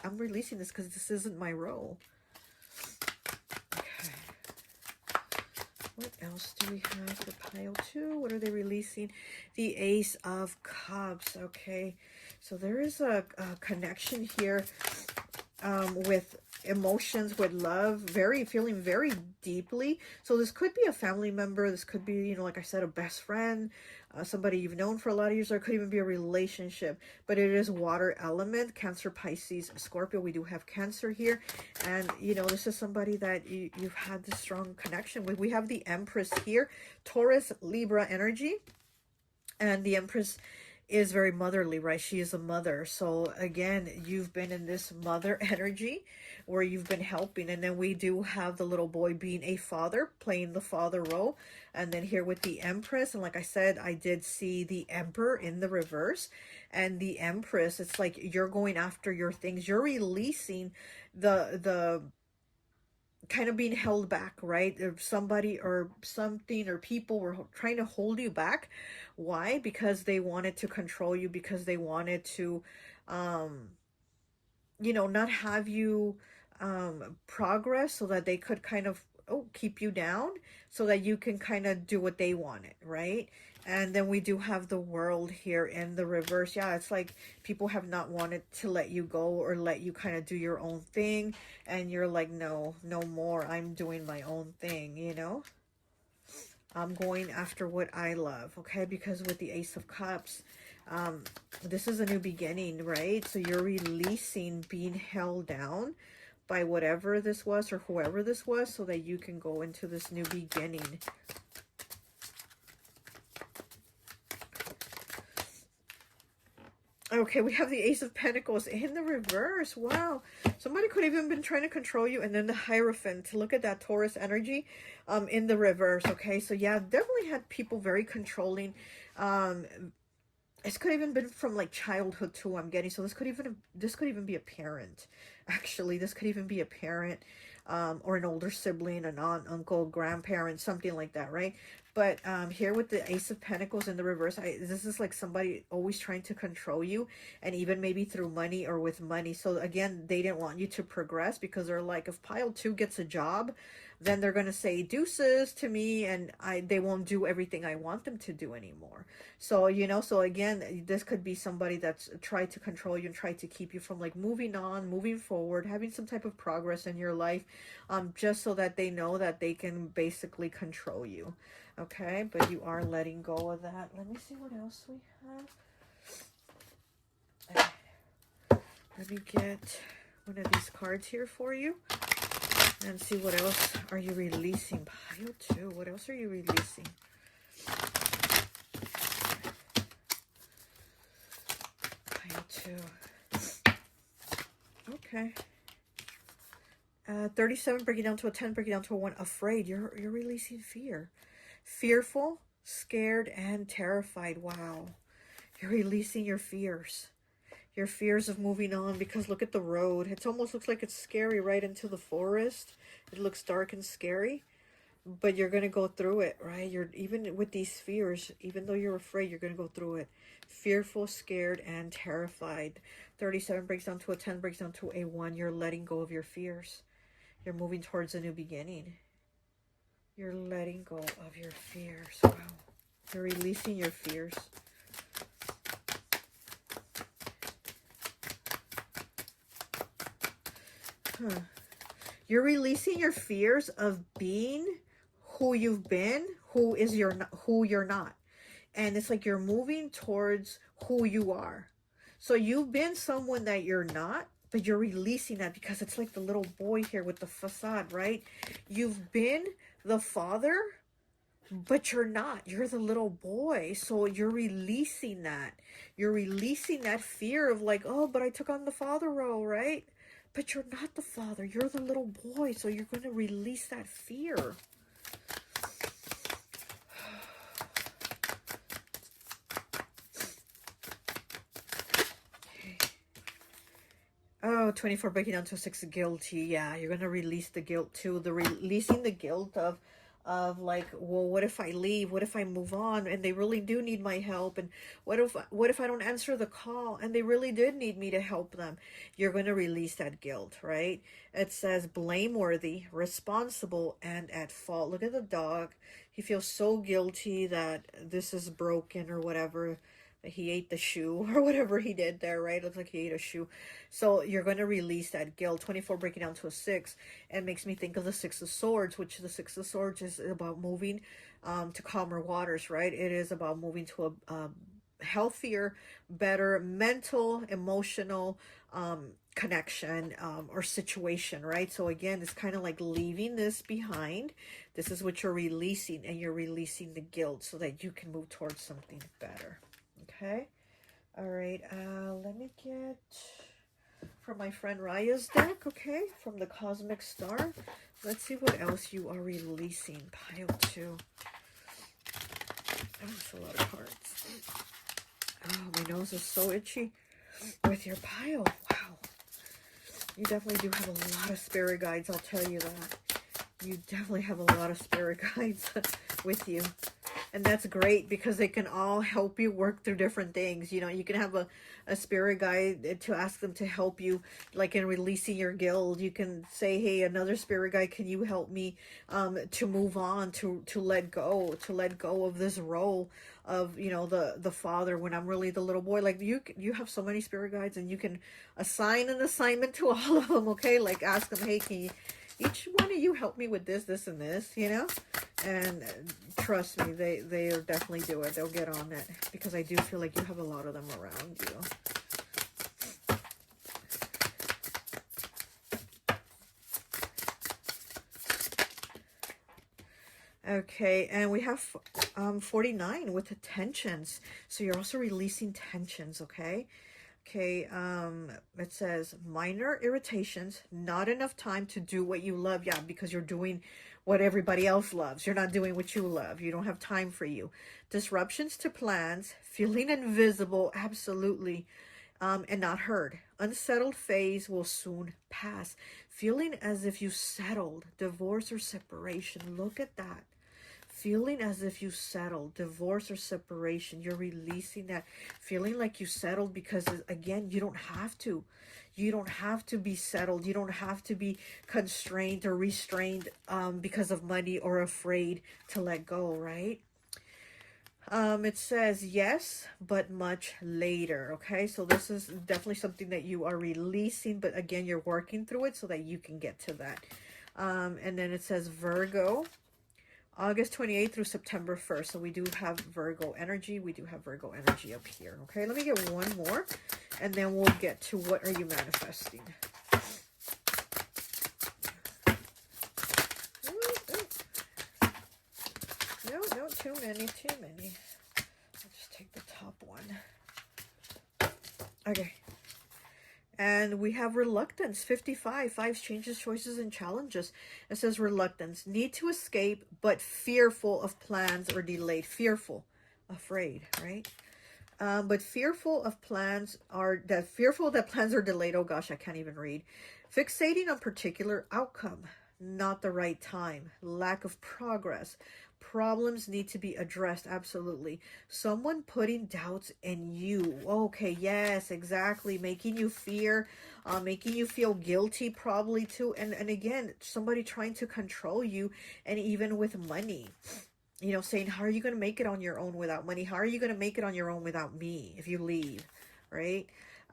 I'm releasing this because this isn't my role. Okay. What else do we have for pile 2? What are they releasing? The Ace of Cups. Okay. So there is a connection here with emotions, with love, feeling very deeply. So this could be a family member. This could be, you know, like I said, a best friend, somebody you've known for a lot of years, or it could even be a relationship. But it is water element, Cancer, Pisces, Scorpio. We do have Cancer here. And, you know, this is somebody that you've had this strong connection with. We have the Empress here, Taurus, Libra energy. And the Empress is very motherly, right? She is a mother. So again, you've been in this mother energy where you've been helping. And then we do have the little boy being a father, playing the father role. And then here with the Empress, and like I said, I did see the Emperor in the reverse. And the Empress, it's like you're going after your things. You're releasing the kind of being held back, right? If somebody or something or people were trying to hold you back. Why? Because they wanted to control you, because they wanted to you know, not have you progress, so that they could kind of keep you down, so that you can kind of do what they wanted, right? And then we do have the World here in the reverse. Yeah, it's like people have not wanted to let you go or let you kind of do your own thing. And you're like, no, no more. I'm doing my own thing, you know? I'm going after what I love, okay? Because with the Ace of Cups, this is a new beginning, right? So you're releasing being held down by whatever this was or whoever this was, so that you can go into this new beginning. Okay, we have the Ace of Pentacles in the reverse. Wow. Somebody could have even been trying to control you. And then the Hierophant. Look at that Taurus energy in the reverse. Okay, so yeah, definitely had people very controlling. This could even been from like childhood too, I'm getting. So this could even be a parent. Actually, this could even be a parent, or an older sibling, an aunt, uncle, grandparent, something like that, right? But here with the Ace of Pentacles in the reverse, this is like somebody always trying to control you, and even maybe through money or with money. So again, they didn't want you to progress, because they're like, if pile 2 gets a job, then they're going to say deuces to me, and they won't do everything I want them to do anymore. So, you know, so again, this could be somebody that's tried to control you and tried to keep you from like moving on, moving forward, having some type of progress in your life, just so that they know that they can basically control you. Okay, but you are letting go of that. Let me see what else we have. Let me get one of these cards here for you and see what else are you releasing. Pile 2, what else are you releasing? Pile 2. Okay. 37, breaking down to a 10, breaking down to a 1. Afraid. You're releasing fear. Fearful, scared, and terrified. Wow. You're releasing your fears. Your fears of moving on, because look at the road. It almost looks like it's scary right into the forest. It looks dark and scary, but you're going to go through it, right? You're even with these fears, even though you're afraid, you're going to go through it. Fearful, scared, and terrified. 37 breaks down to a 10, breaks down to a 1. You're letting go of your fears. You're moving towards a new beginning. You're letting go of your fears. Wow. You're releasing your fears. You're releasing your fears of being who you've been, who you're not. And it's like you're moving towards who you are. So you've been someone that you're not, but you're releasing that, because it's like the little boy here with the facade, right? You've been the father, but you're not. You're the little boy. So you're releasing that. You're releasing that fear of like, oh, but I took on the father role, right? But you're not the father. You're the little boy. So you're going to release that fear. Oh, 24 breaking down to 6, guilty. Yeah, you're going to release the guilt too. Releasing the guilt of like, well, what if I leave? What if I move on? And they really do need my help. And what if I don't answer the call? And they really did need me to help them. You're going to release that guilt, right? It says blameworthy, responsible, and at fault. Look at the dog. He feels so guilty that this is broken or whatever. He ate the shoe or whatever he did there, right? Looks like he ate a shoe. So you're going to release that guilt. 24 breaking down to a 6. And makes me think of the 6 of Swords, which the 6 of Swords is about moving to calmer waters, right? It is about moving to a healthier, better mental, emotional connection or situation, right? So again, it's kind of like leaving this behind. This is what you're releasing, and you're releasing the guilt so that you can move towards something better. Okay, All right, let me get from my friend Raya's deck, okay, from the Cosmic Star. Let's see what else you are releasing. Pile 2. That's a lot of cards. Oh, my nose is so itchy with your pile. Wow. You definitely do have a lot of spirit guides, I'll tell you that. You definitely have a lot of spirit guides with you. And that's great because they can all help you work through different things. You know, you can have a spirit guide to ask them to help you, like in releasing your guild. You can say, hey, another spirit guide, can you help me to move on, to let go of this role of, you know, the father when I'm really the little boy. Like you have so many spirit guides, and you can assign an assignment to all of them, okay? Like ask them, hey, can you, each one of you help me with this, this, and this, you know? And trust me, they'll definitely do it. They'll get on it because I do feel like you have a lot of them around you. Okay, and we have 49 with the tensions. So you're also releasing tensions, okay? Okay, it says minor irritations, not enough time to do what you love. Yeah, because you're doing what everybody else loves. You're not doing what you love. You don't have time for you. Disruptions to plans, feeling invisible, absolutely, and not heard. Unsettled phase will soon pass. Feeling as if you settled, divorce or separation. Look at that. Feeling as if you settled, divorce or separation. You're releasing that. Feeling like you settled because, again, you don't have to. You don't have to be settled. You don't have to be constrained or restrained because of money or afraid to let go, right? It says yes, but much later. Okay, so this is definitely something that you are releasing, but again, you're working through it so that you can get to that. And then it says Virgo. August 28th through September 1st. So we do have Virgo energy. We do have Virgo energy up here. Okay, let me get one more, and then we'll get to what are you manifesting. No, too many. I'll just take the top one. Okay. And we have reluctance, 55, 5 changes, choices, and challenges. It says reluctance, need to escape, but fearful of plans or delayed. Fearful, afraid, right? But fearful of plans fearful that plans are delayed. Oh gosh, I can't even read. Fixating on particular outcome, not the right time, lack of progress. Problems need to be addressed, absolutely. Someone putting doubts in you. Okay, yes, exactly. Making you fear, making you feel guilty probably too. And again, somebody trying to control you, and even with money. You know, saying, how are you going to make it on your own without money? How are you going to make it on your own without me if you leave, right?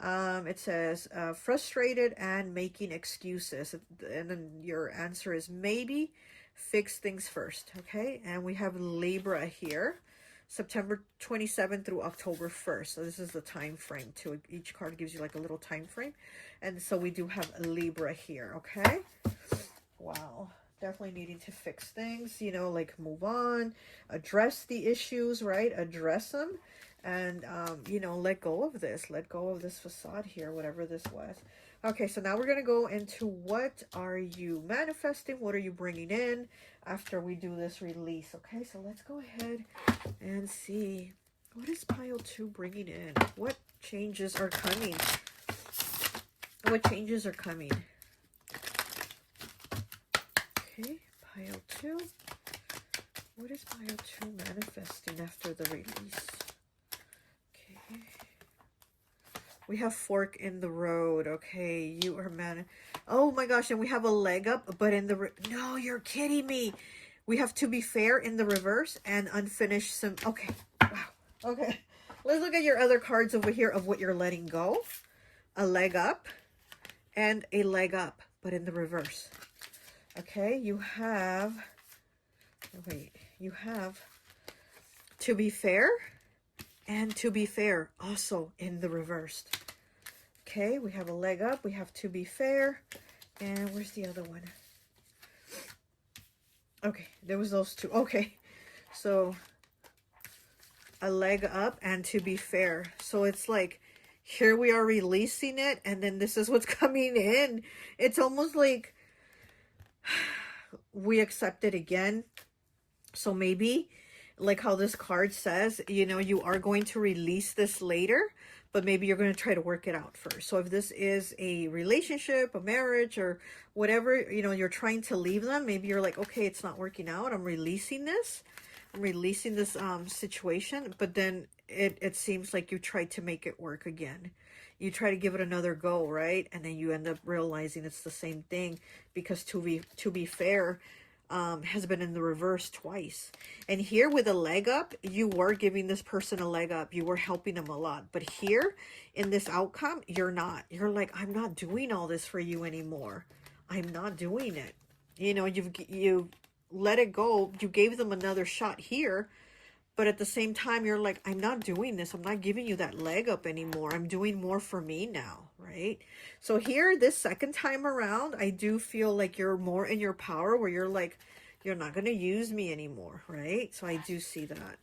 It says frustrated and making excuses. And then your answer is maybe fix things first, okay? And we have Libra here, September 27th through October 1st. So this is the time frame too. Each card gives you like a little time frame. And so we do have Libra here, okay? Wow. Definitely needing to fix things, you know, like move on, address the issues, right? Address them, and, you know, let go of this facade here, whatever this was. Okay, so now we're going to go into what are you manifesting? What are you bringing in after we do this release? Okay, so let's go ahead and see what is pile 2 bringing in? What changes are coming? What changes are coming? Okay, pile 2. What is pile 2 manifesting after the release? Okay. We have fork in the road. Okay, you are oh my gosh, and we have a leg up, but in the... No, you're kidding me. We have to be fair in the reverse and unfinished some... Okay, wow. Okay, let's look at your other cards over here of what you're letting go. A leg up and a leg up, but in the reverse. Okay, you have... Wait, you have to be fair and to be fair also in the reversed. Okay, we have a leg up, we have to be fair, and where's the other one? Okay, there was those two. Okay, so a leg up and to be fair. So it's like, here we are releasing it, and then this is what's coming in. It's almost like we accept it again. So maybe, like how this card says, you know, you are going to release this later, but maybe you're going to try to work it out first. So if this is a relationship, a marriage, or whatever, you know, you're trying to leave them, maybe you're like, okay, it's not working out. I'm releasing this. I'm releasing this situation. But then it seems like you tried to make it work again. You try to give it another go, right? And then you end up realizing it's the same thing, because to be fair, has been in the reverse twice. And here with a leg up, you were giving this person a leg up. You were helping them a lot. But here in this outcome, you're not. You're like, I'm not doing all this for you anymore. I'm not doing it. You know, you let it go. You gave them another shot here. But at the same time, you're like, I'm not doing this. I'm not giving you that leg up anymore. I'm doing more for me now, right? So here, this second time around, I do feel like you're more in your power, where you're like, you're not going to use me anymore, right? So I do see that.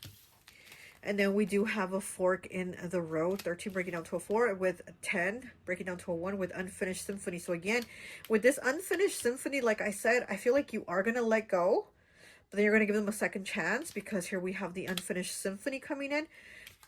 And then we do have a fork in the road, 13 breaking down to a 4, with 10 breaking down to a 1 with unfinished symphony. So again, with this unfinished symphony, like I said, I feel like you are going to let go. But then you're going to give them a second chance, because here we have the unfinished symphony coming in.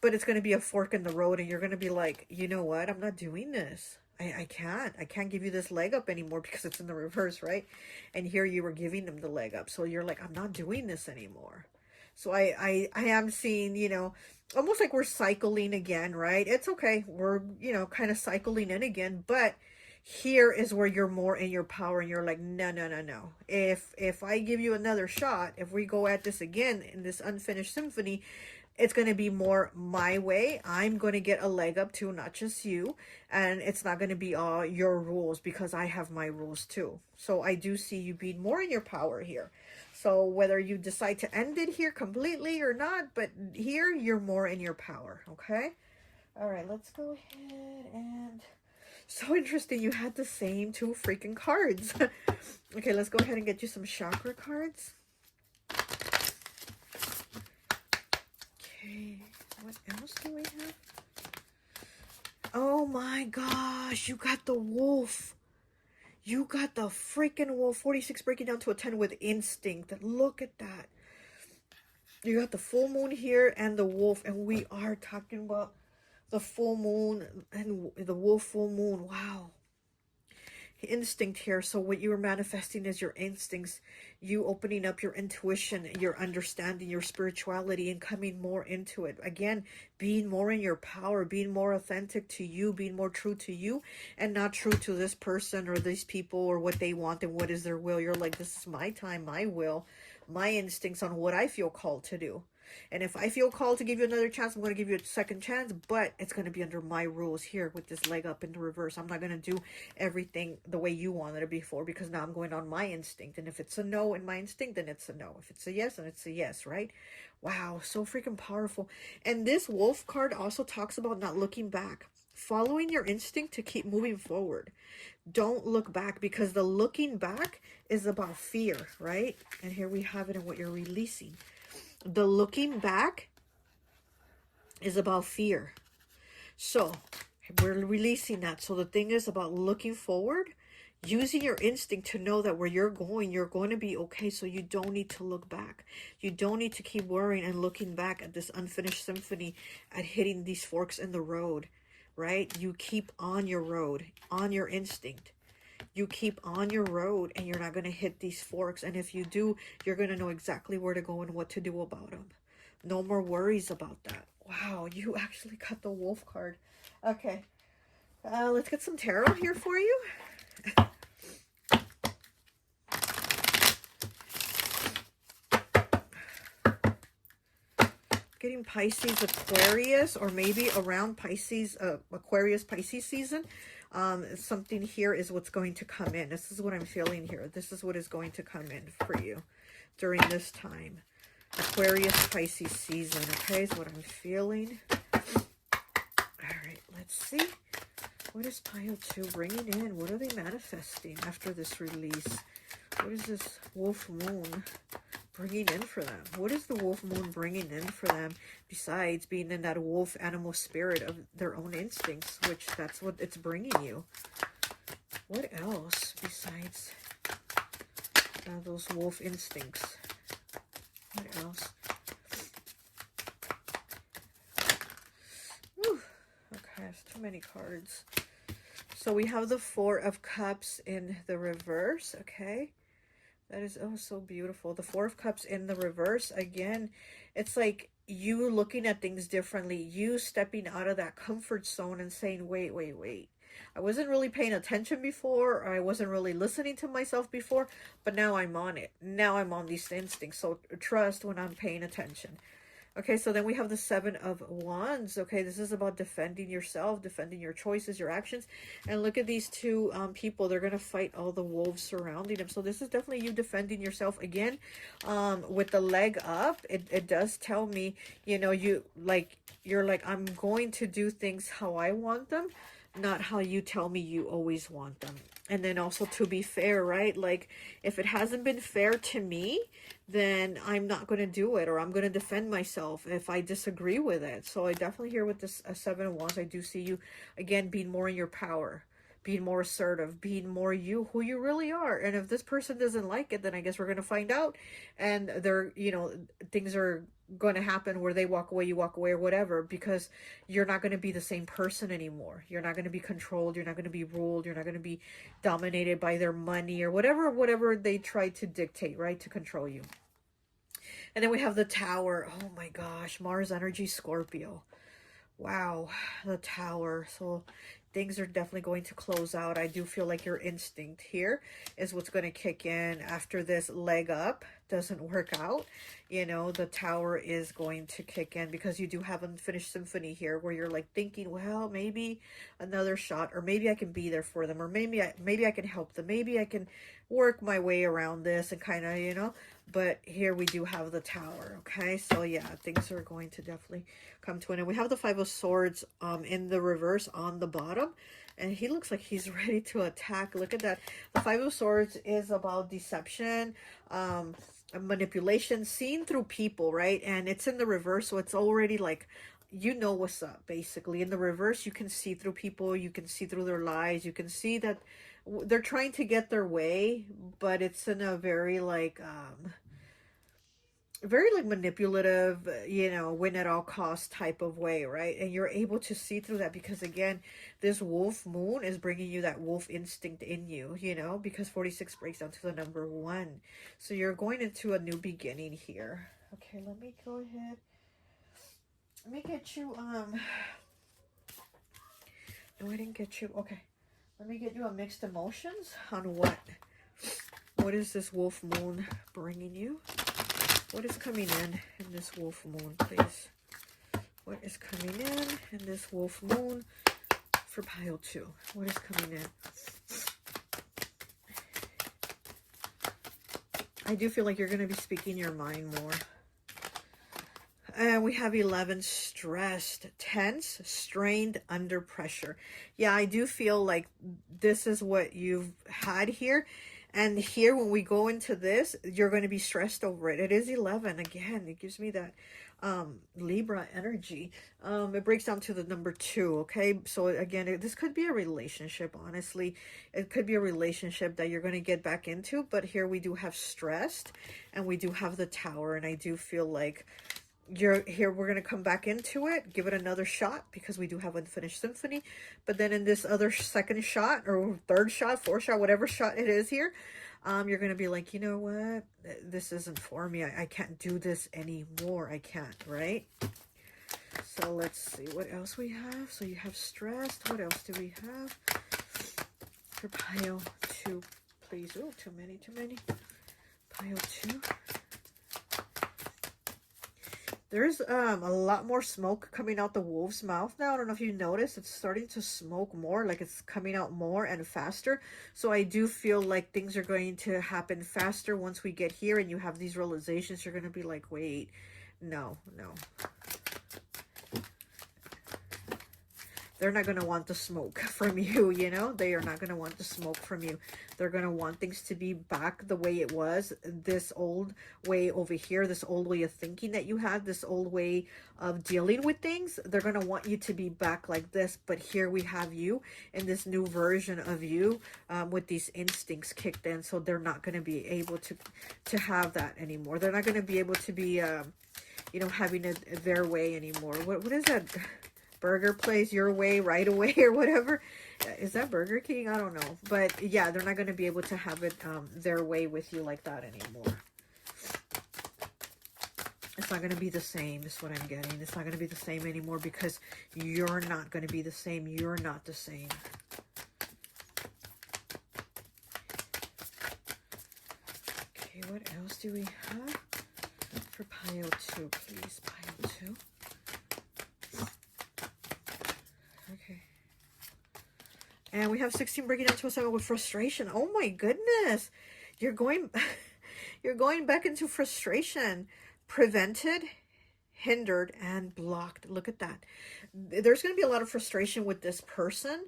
But it's going to be a fork in the road, and you're going to be like, you know what? I'm not doing this. I can't give you this leg up anymore, because it's in the reverse, right? And here you were giving them the leg up. So you're like, I'm not doing this anymore. So I am seeing, you know, almost like we're cycling again, right? It's okay. We're, you know, kind of cycling in again, but here is where you're more in your power, and you're like, no. If I give you another shot, if we go at this again in this unfinished symphony, it's going to be more my way. I'm going to get a leg up too, not just you. And it's not going to be all your rules, because I have my rules too. So I do see you being more in your power here. So whether you decide to end it here completely or not, but here you're more in your power. Okay. All right, let's go ahead and... So interesting, you had the same 2 freaking cards. Okay, let's go ahead and get you some chakra cards. Okay, what else do we have? Oh my gosh, you got the wolf. You got the freaking wolf. 46 breaking down to a 10 with instinct. Look at that. You got the full moon here and the wolf, and we are talking about the full moon and the wolf full moon. Wow. Instinct here. So what you are manifesting is your instincts, you opening up your intuition, your understanding, your spirituality, and coming more into it. Again, being more in your power, being more authentic to you, being more true to you, and not true to this person or these people or what they want and what is their will. You're like, this is my time, my will, my instincts on what I feel called to do. And if I feel called to give you another chance, I'm going to give you a second chance, but it's going to be under my rules here with this leg up in the reverse. I'm not going to do everything the way you wanted it before, because now I'm going on my instinct. And if it's a no in my instinct, then it's a no. If it's a yes, then it's a yes, right? Wow, so freaking powerful. And this wolf card also talks about not looking back, following your instinct to keep moving forward. Don't look back, because the looking back is about fear, right? And here we have it in what you're releasing. The looking back is about fear. So we're releasing that. So the thing is about looking forward, using your instinct to know that where you're going to be okay. So you don't need to look back. You don't need to keep worrying and looking back at this unfinished symphony, at hitting these forks in the road, right? You keep on your road, on your instinct. You keep on your road, and you're not going to hit these forks. And if you do, you're going to know exactly where to go and what to do about them. No more worries about that. Wow, you actually got the wolf card. Okay, let's get some tarot here for you. Getting Pisces, Aquarius, or maybe around Pisces, Aquarius, Pisces season. Something here is what's going to come in. This is what I'm feeling here. This is what is going to come in for you during this time. Aquarius, Pisces season, okay, is what I'm feeling. All right, let's see. What is Pile 2 bringing in? What are they manifesting after this release? What is this wolf moon bringing in for them? What is the wolf moon bringing in for them besides being in that wolf animal spirit of their own instincts, which that's what it's bringing you? What else besides those wolf instincts? What else? Whew. Okay, it's too many cards. So we have the Four of Cups in the reverse, okay? That is, oh, so beautiful. The Four of Cups in the reverse, again, it's like you looking at things differently, you stepping out of that comfort zone and saying, wait, wait, wait. I wasn't really paying attention before, or I wasn't really listening to myself before, but now I'm on it. Now I'm on these instincts, so trust when I'm paying attention. Okay, so then we have the Seven of Wands. Okay, this is about defending yourself, defending your choices, your actions. And look at these two people. They're going to fight all the wolves surrounding them. So this is definitely you defending yourself. Again, with the leg up, it does tell me, you know, you're like, I'm going to do things how I want them, not how you tell me you always want them. And then also to be fair, right? Like, if it hasn't been fair to me, then I'm not going to do it, or I'm going to defend myself if I disagree with it. So I definitely hear with this Seven of Wands, I do see you, again, being more in your power, being more assertive, being more you, who you really are. And if this person doesn't like it, then I guess we're going to find out. And they're, you know, things are going to happen where they walk away, you walk away, or whatever, because you're not going to be the same person anymore. You're not going to be controlled. You're not going to be ruled. You're not going to be dominated by their money or whatever they try to dictate, right, to control you. And then we have the Tower. Oh my gosh, Mars energy, Scorpio. Wow, the Tower. So things are definitely going to close out. I do feel like your instinct here is what's going to kick in after this leg up doesn't work out. You know, the Tower is going to kick in because you do have Unfinished Symphony here where you're like thinking, well, maybe another shot, or maybe I can be there for them, or maybe I can help them. Maybe I can work my way around this and kind of, you know, but here we do have the Tower. Okay, so yeah, things are going to definitely come to an end. We have the Five of Swords in the reverse on the bottom, and he looks like he's ready to attack. Look at that. The Five of Swords is about deception, manipulation, seeing through people, right? And it's in the reverse, so it's already like, you know what's up, basically. In the reverse, you can see through people, you can see through their lies, you can see that they're trying to get their way, but it's in a very like manipulative, you know, win at all costs type of way, right? And you're able to see through that because, again, this wolf moon is bringing you that wolf instinct in you, you know, because 46 breaks down to the number 1. So you're going into a new beginning here. Okay, let me go ahead. Let me get you, no, I didn't get you. Okay. Let me get you a mixed emotions on what is this wolf moon bringing you? What is coming in this wolf moon, please? What is coming in this wolf moon for pile 2? What is coming in? I do feel like you're going to be speaking your mind more. And we have 11, stressed, tense, strained, under pressure. Yeah, I do feel like this is what you've had here. And here, when we go into this, you're going to be stressed over it. It is 11. Again, it gives me that Libra energy. It breaks down to the number 2, okay? So, again, this could be a relationship, honestly. It could be a relationship that you're going to get back into. But here we do have stressed, and we do have the Tower. And I do feel like we're going to come back into it, give it another shot, because we do have Unfinished Symphony. But then in this other second shot, or third shot, fourth shot, whatever shot it is here, you're going to be like, you know what, this isn't for me. I can't do this anymore. I can't, right? So let's see what else we have. So you have stressed. What else do we have for pile 2, please? Oh, too many. Pile 2. There's a lot more smoke coming out the wolf's mouth now. I don't know if you noticed. It's starting to smoke more, like it's coming out more and faster. So I do feel like things are going to happen faster once we get here and you have these realizations. You're going to be like, wait, no. they're not going to want the smoke from you, you know? They are not going to want the smoke from you. They're going to want things to be back the way it was. This old way over here, this old way of thinking that you had, this old way of dealing with things, they're going to want you to be back like this. But here we have you in this new version of you with these instincts kicked in. So they're not going to be able to have that anymore. They're not going to be able to be, you know, having it their way anymore. What is that? Burger place, your way, right away, or whatever. Is that Burger King? I don't know. But yeah, they're not going to be able to have it their way with you like that anymore. It's not going to be the same, is what I'm getting. It's not going to be the same anymore because you're not going to be the same. You're not the same. Okay, what else do we have for pile 2, please? Pile 2. Okay. And we have 16 breaking down to a 7 with frustration. Oh my goodness. You're going back into frustration. Prevented, hindered, and blocked. Look at that. There's going to be a lot of frustration with this person.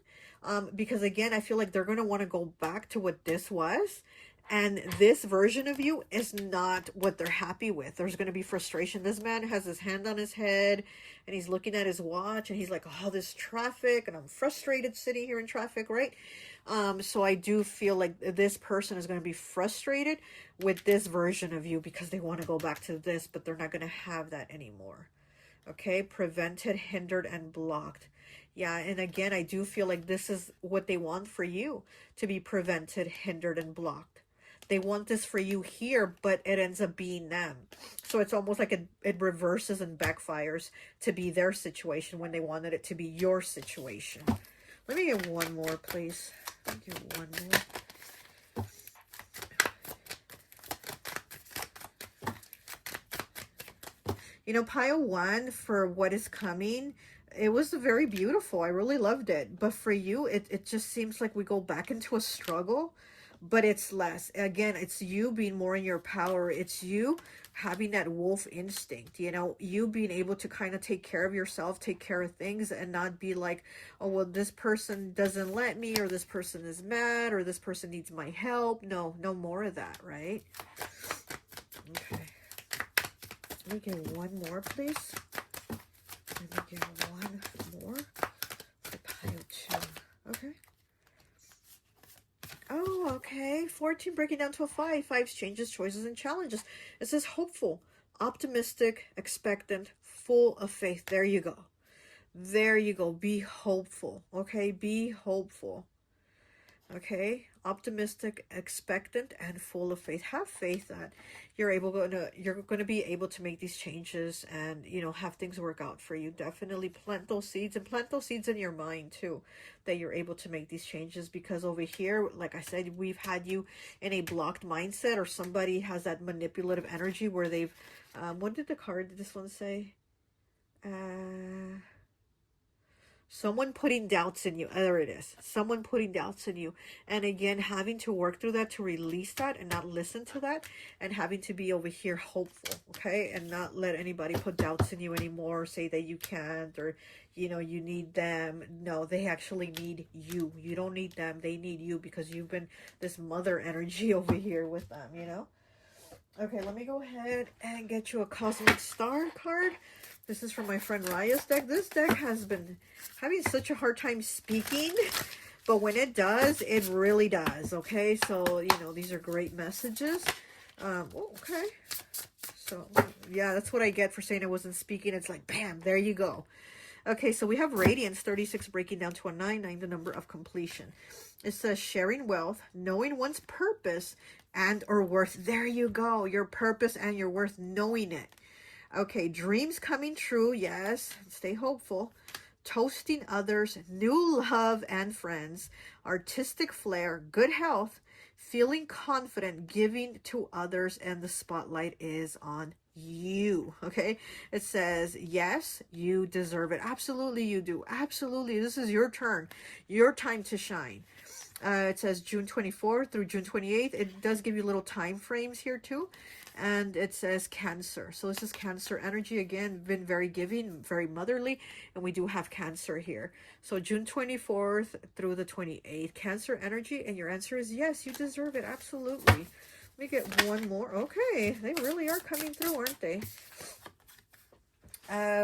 Because again, I feel like they're going to want to go back to what this was. And this version of you is not what they're happy with. There's going to be frustration. This man has his hand on his head and he's looking at his watch and he's like, oh, this traffic, and I'm frustrated sitting here in traffic, right? So I do feel like this person is going to be frustrated with this version of you because they want to go back to this, but they're not going to have that anymore. Okay, prevented, hindered, and blocked. Yeah, and again, I do feel like this is what they want for you, to be prevented, hindered, and blocked. They want this for you here, but it ends up being them. So it's almost like it reverses and backfires to be their situation when they wanted it to be your situation. Let me get one more, please. Let me get one more. You know, pile 1, for what is coming, it was very beautiful. I really loved it. But for you, it just seems like we go back into a struggle, but it's less. Again, it's you being more in your power. It's you having that wolf instinct, you know, you being able to kind of take care of yourself, take care of things, and not be like, oh, well, this person doesn't let me, or this person is mad, or this person needs my help. No more of that, right? Okay. Let me get one more, please. Let me get one more for pile 2. Okay. Oh, okay. 14 breaking down to a 5. 5's changes, choices, and challenges. It says hopeful, optimistic, expectant, full of faith. There you go. There you go. Be hopeful. Okay, be hopeful. Okay, optimistic, expectant, and full of faith. Have faith that you're going to be able to make these changes and, you know, have things work out for you. Definitely plant those seeds, and plant those seeds in your mind too, that you're able to make these changes. Because over here, like I said, we've had you in a blocked mindset, or somebody has that manipulative energy where they've what did this one say? Someone putting doubts in you. There it is. Someone putting doubts in you. And again, having to work through that, to release that and not listen to that. And having to be over here hopeful, okay? And not let anybody put doubts in you anymore. Or say that you can't, or, you know, you need them. No, they actually need you. You don't need them. They need you, because you've been this mother energy over here with them, you know? Okay, let me go ahead and get you a Cosmic Star card. This is from my friend Raya's deck. This deck has been having such a hard time speaking, but when it does, it really does, okay? So, you know, these are great messages. Okay. So, yeah, that's what I get for saying I wasn't speaking. It's like, bam, there you go. Okay, so we have Radiance, 36 breaking down to a 9, 9 the number of completion. It says sharing wealth, knowing one's purpose and or worth. There you go, your purpose and your worth, knowing it. Okay, dreams coming true, yes, stay hopeful. Toasting others, new love and friends, artistic flair, good health, feeling confident, giving to others, and the spotlight is on you. Okay, it says yes, you deserve it. Absolutely you do. Absolutely, this is your turn, your time to shine. It says June 24th through June 28th. It does give you little time frames here too. And it says Cancer. So this is Cancer energy. Again, been very giving, very motherly. And we do have Cancer here. So June 24th through the 28th. Cancer energy. And your answer is yes, you deserve it. Absolutely. Let me get one more. Okay. They really are coming through, aren't they?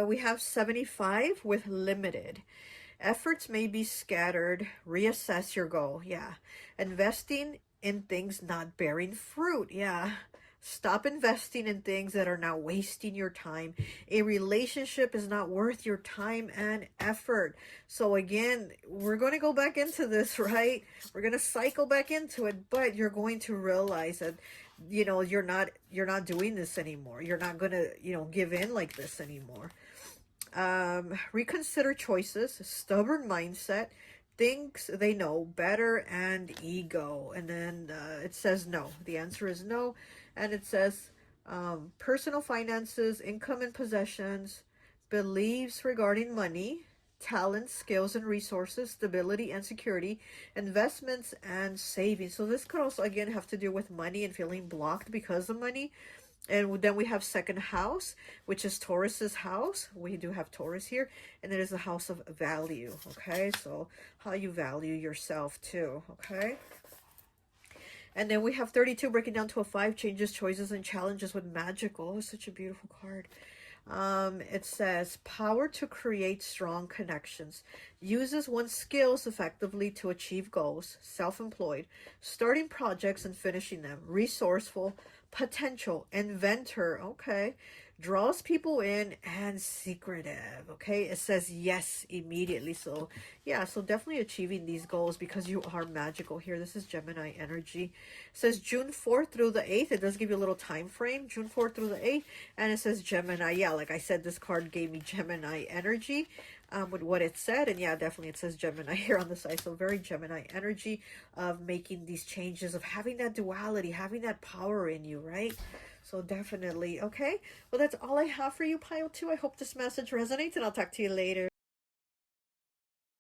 We have 75 with limited. Efforts may be scattered. Reassess your goal. Yeah. Investing in things not bearing fruit. Yeah. Stop investing in things that are now wasting your time. A relationship is not worth your time and effort. So again, we're going to go back into this, right? We're going to cycle back into it, but you're going to realize that, you know, you're not doing this anymore. You're not going to, you know, give in like this anymore. Reconsider choices, stubborn mindset, thinks they know better, and ego. And then it says no. The answer is no. And it says personal finances, income and possessions, beliefs regarding money, talents, skills and resources, stability and security, investments and savings. So this could also again have to do with money and feeling blocked because of money. And then we have second house, which is Taurus's house. We do have Taurus here. And it is the house of value. Okay, so how you value yourself too. Okay. And then we have 32 breaking down to a 5, changes, choices, and challenges with magical. Oh, such a beautiful card. It says power to create strong connections, uses one's skills effectively to achieve goals, self-employed, starting projects and finishing them, resourceful, potential, inventor, okay, draws people in, and secretive. Okay, it says yes immediately. So yeah, so definitely achieving these goals because you are magical here. This is Gemini energy. It says June 4th through the 8th. It does give you a little time frame, June 4th through the 8th, and it says Gemini. Yeah, like I said, this card gave me Gemini energy with what it said. And yeah, definitely it says Gemini here on the side. So very Gemini energy of making these changes, of having that duality, having that power in you, right? So definitely, okay. Well, that's all I have for you, Pile 2. I hope this message resonates, and I'll talk to you later.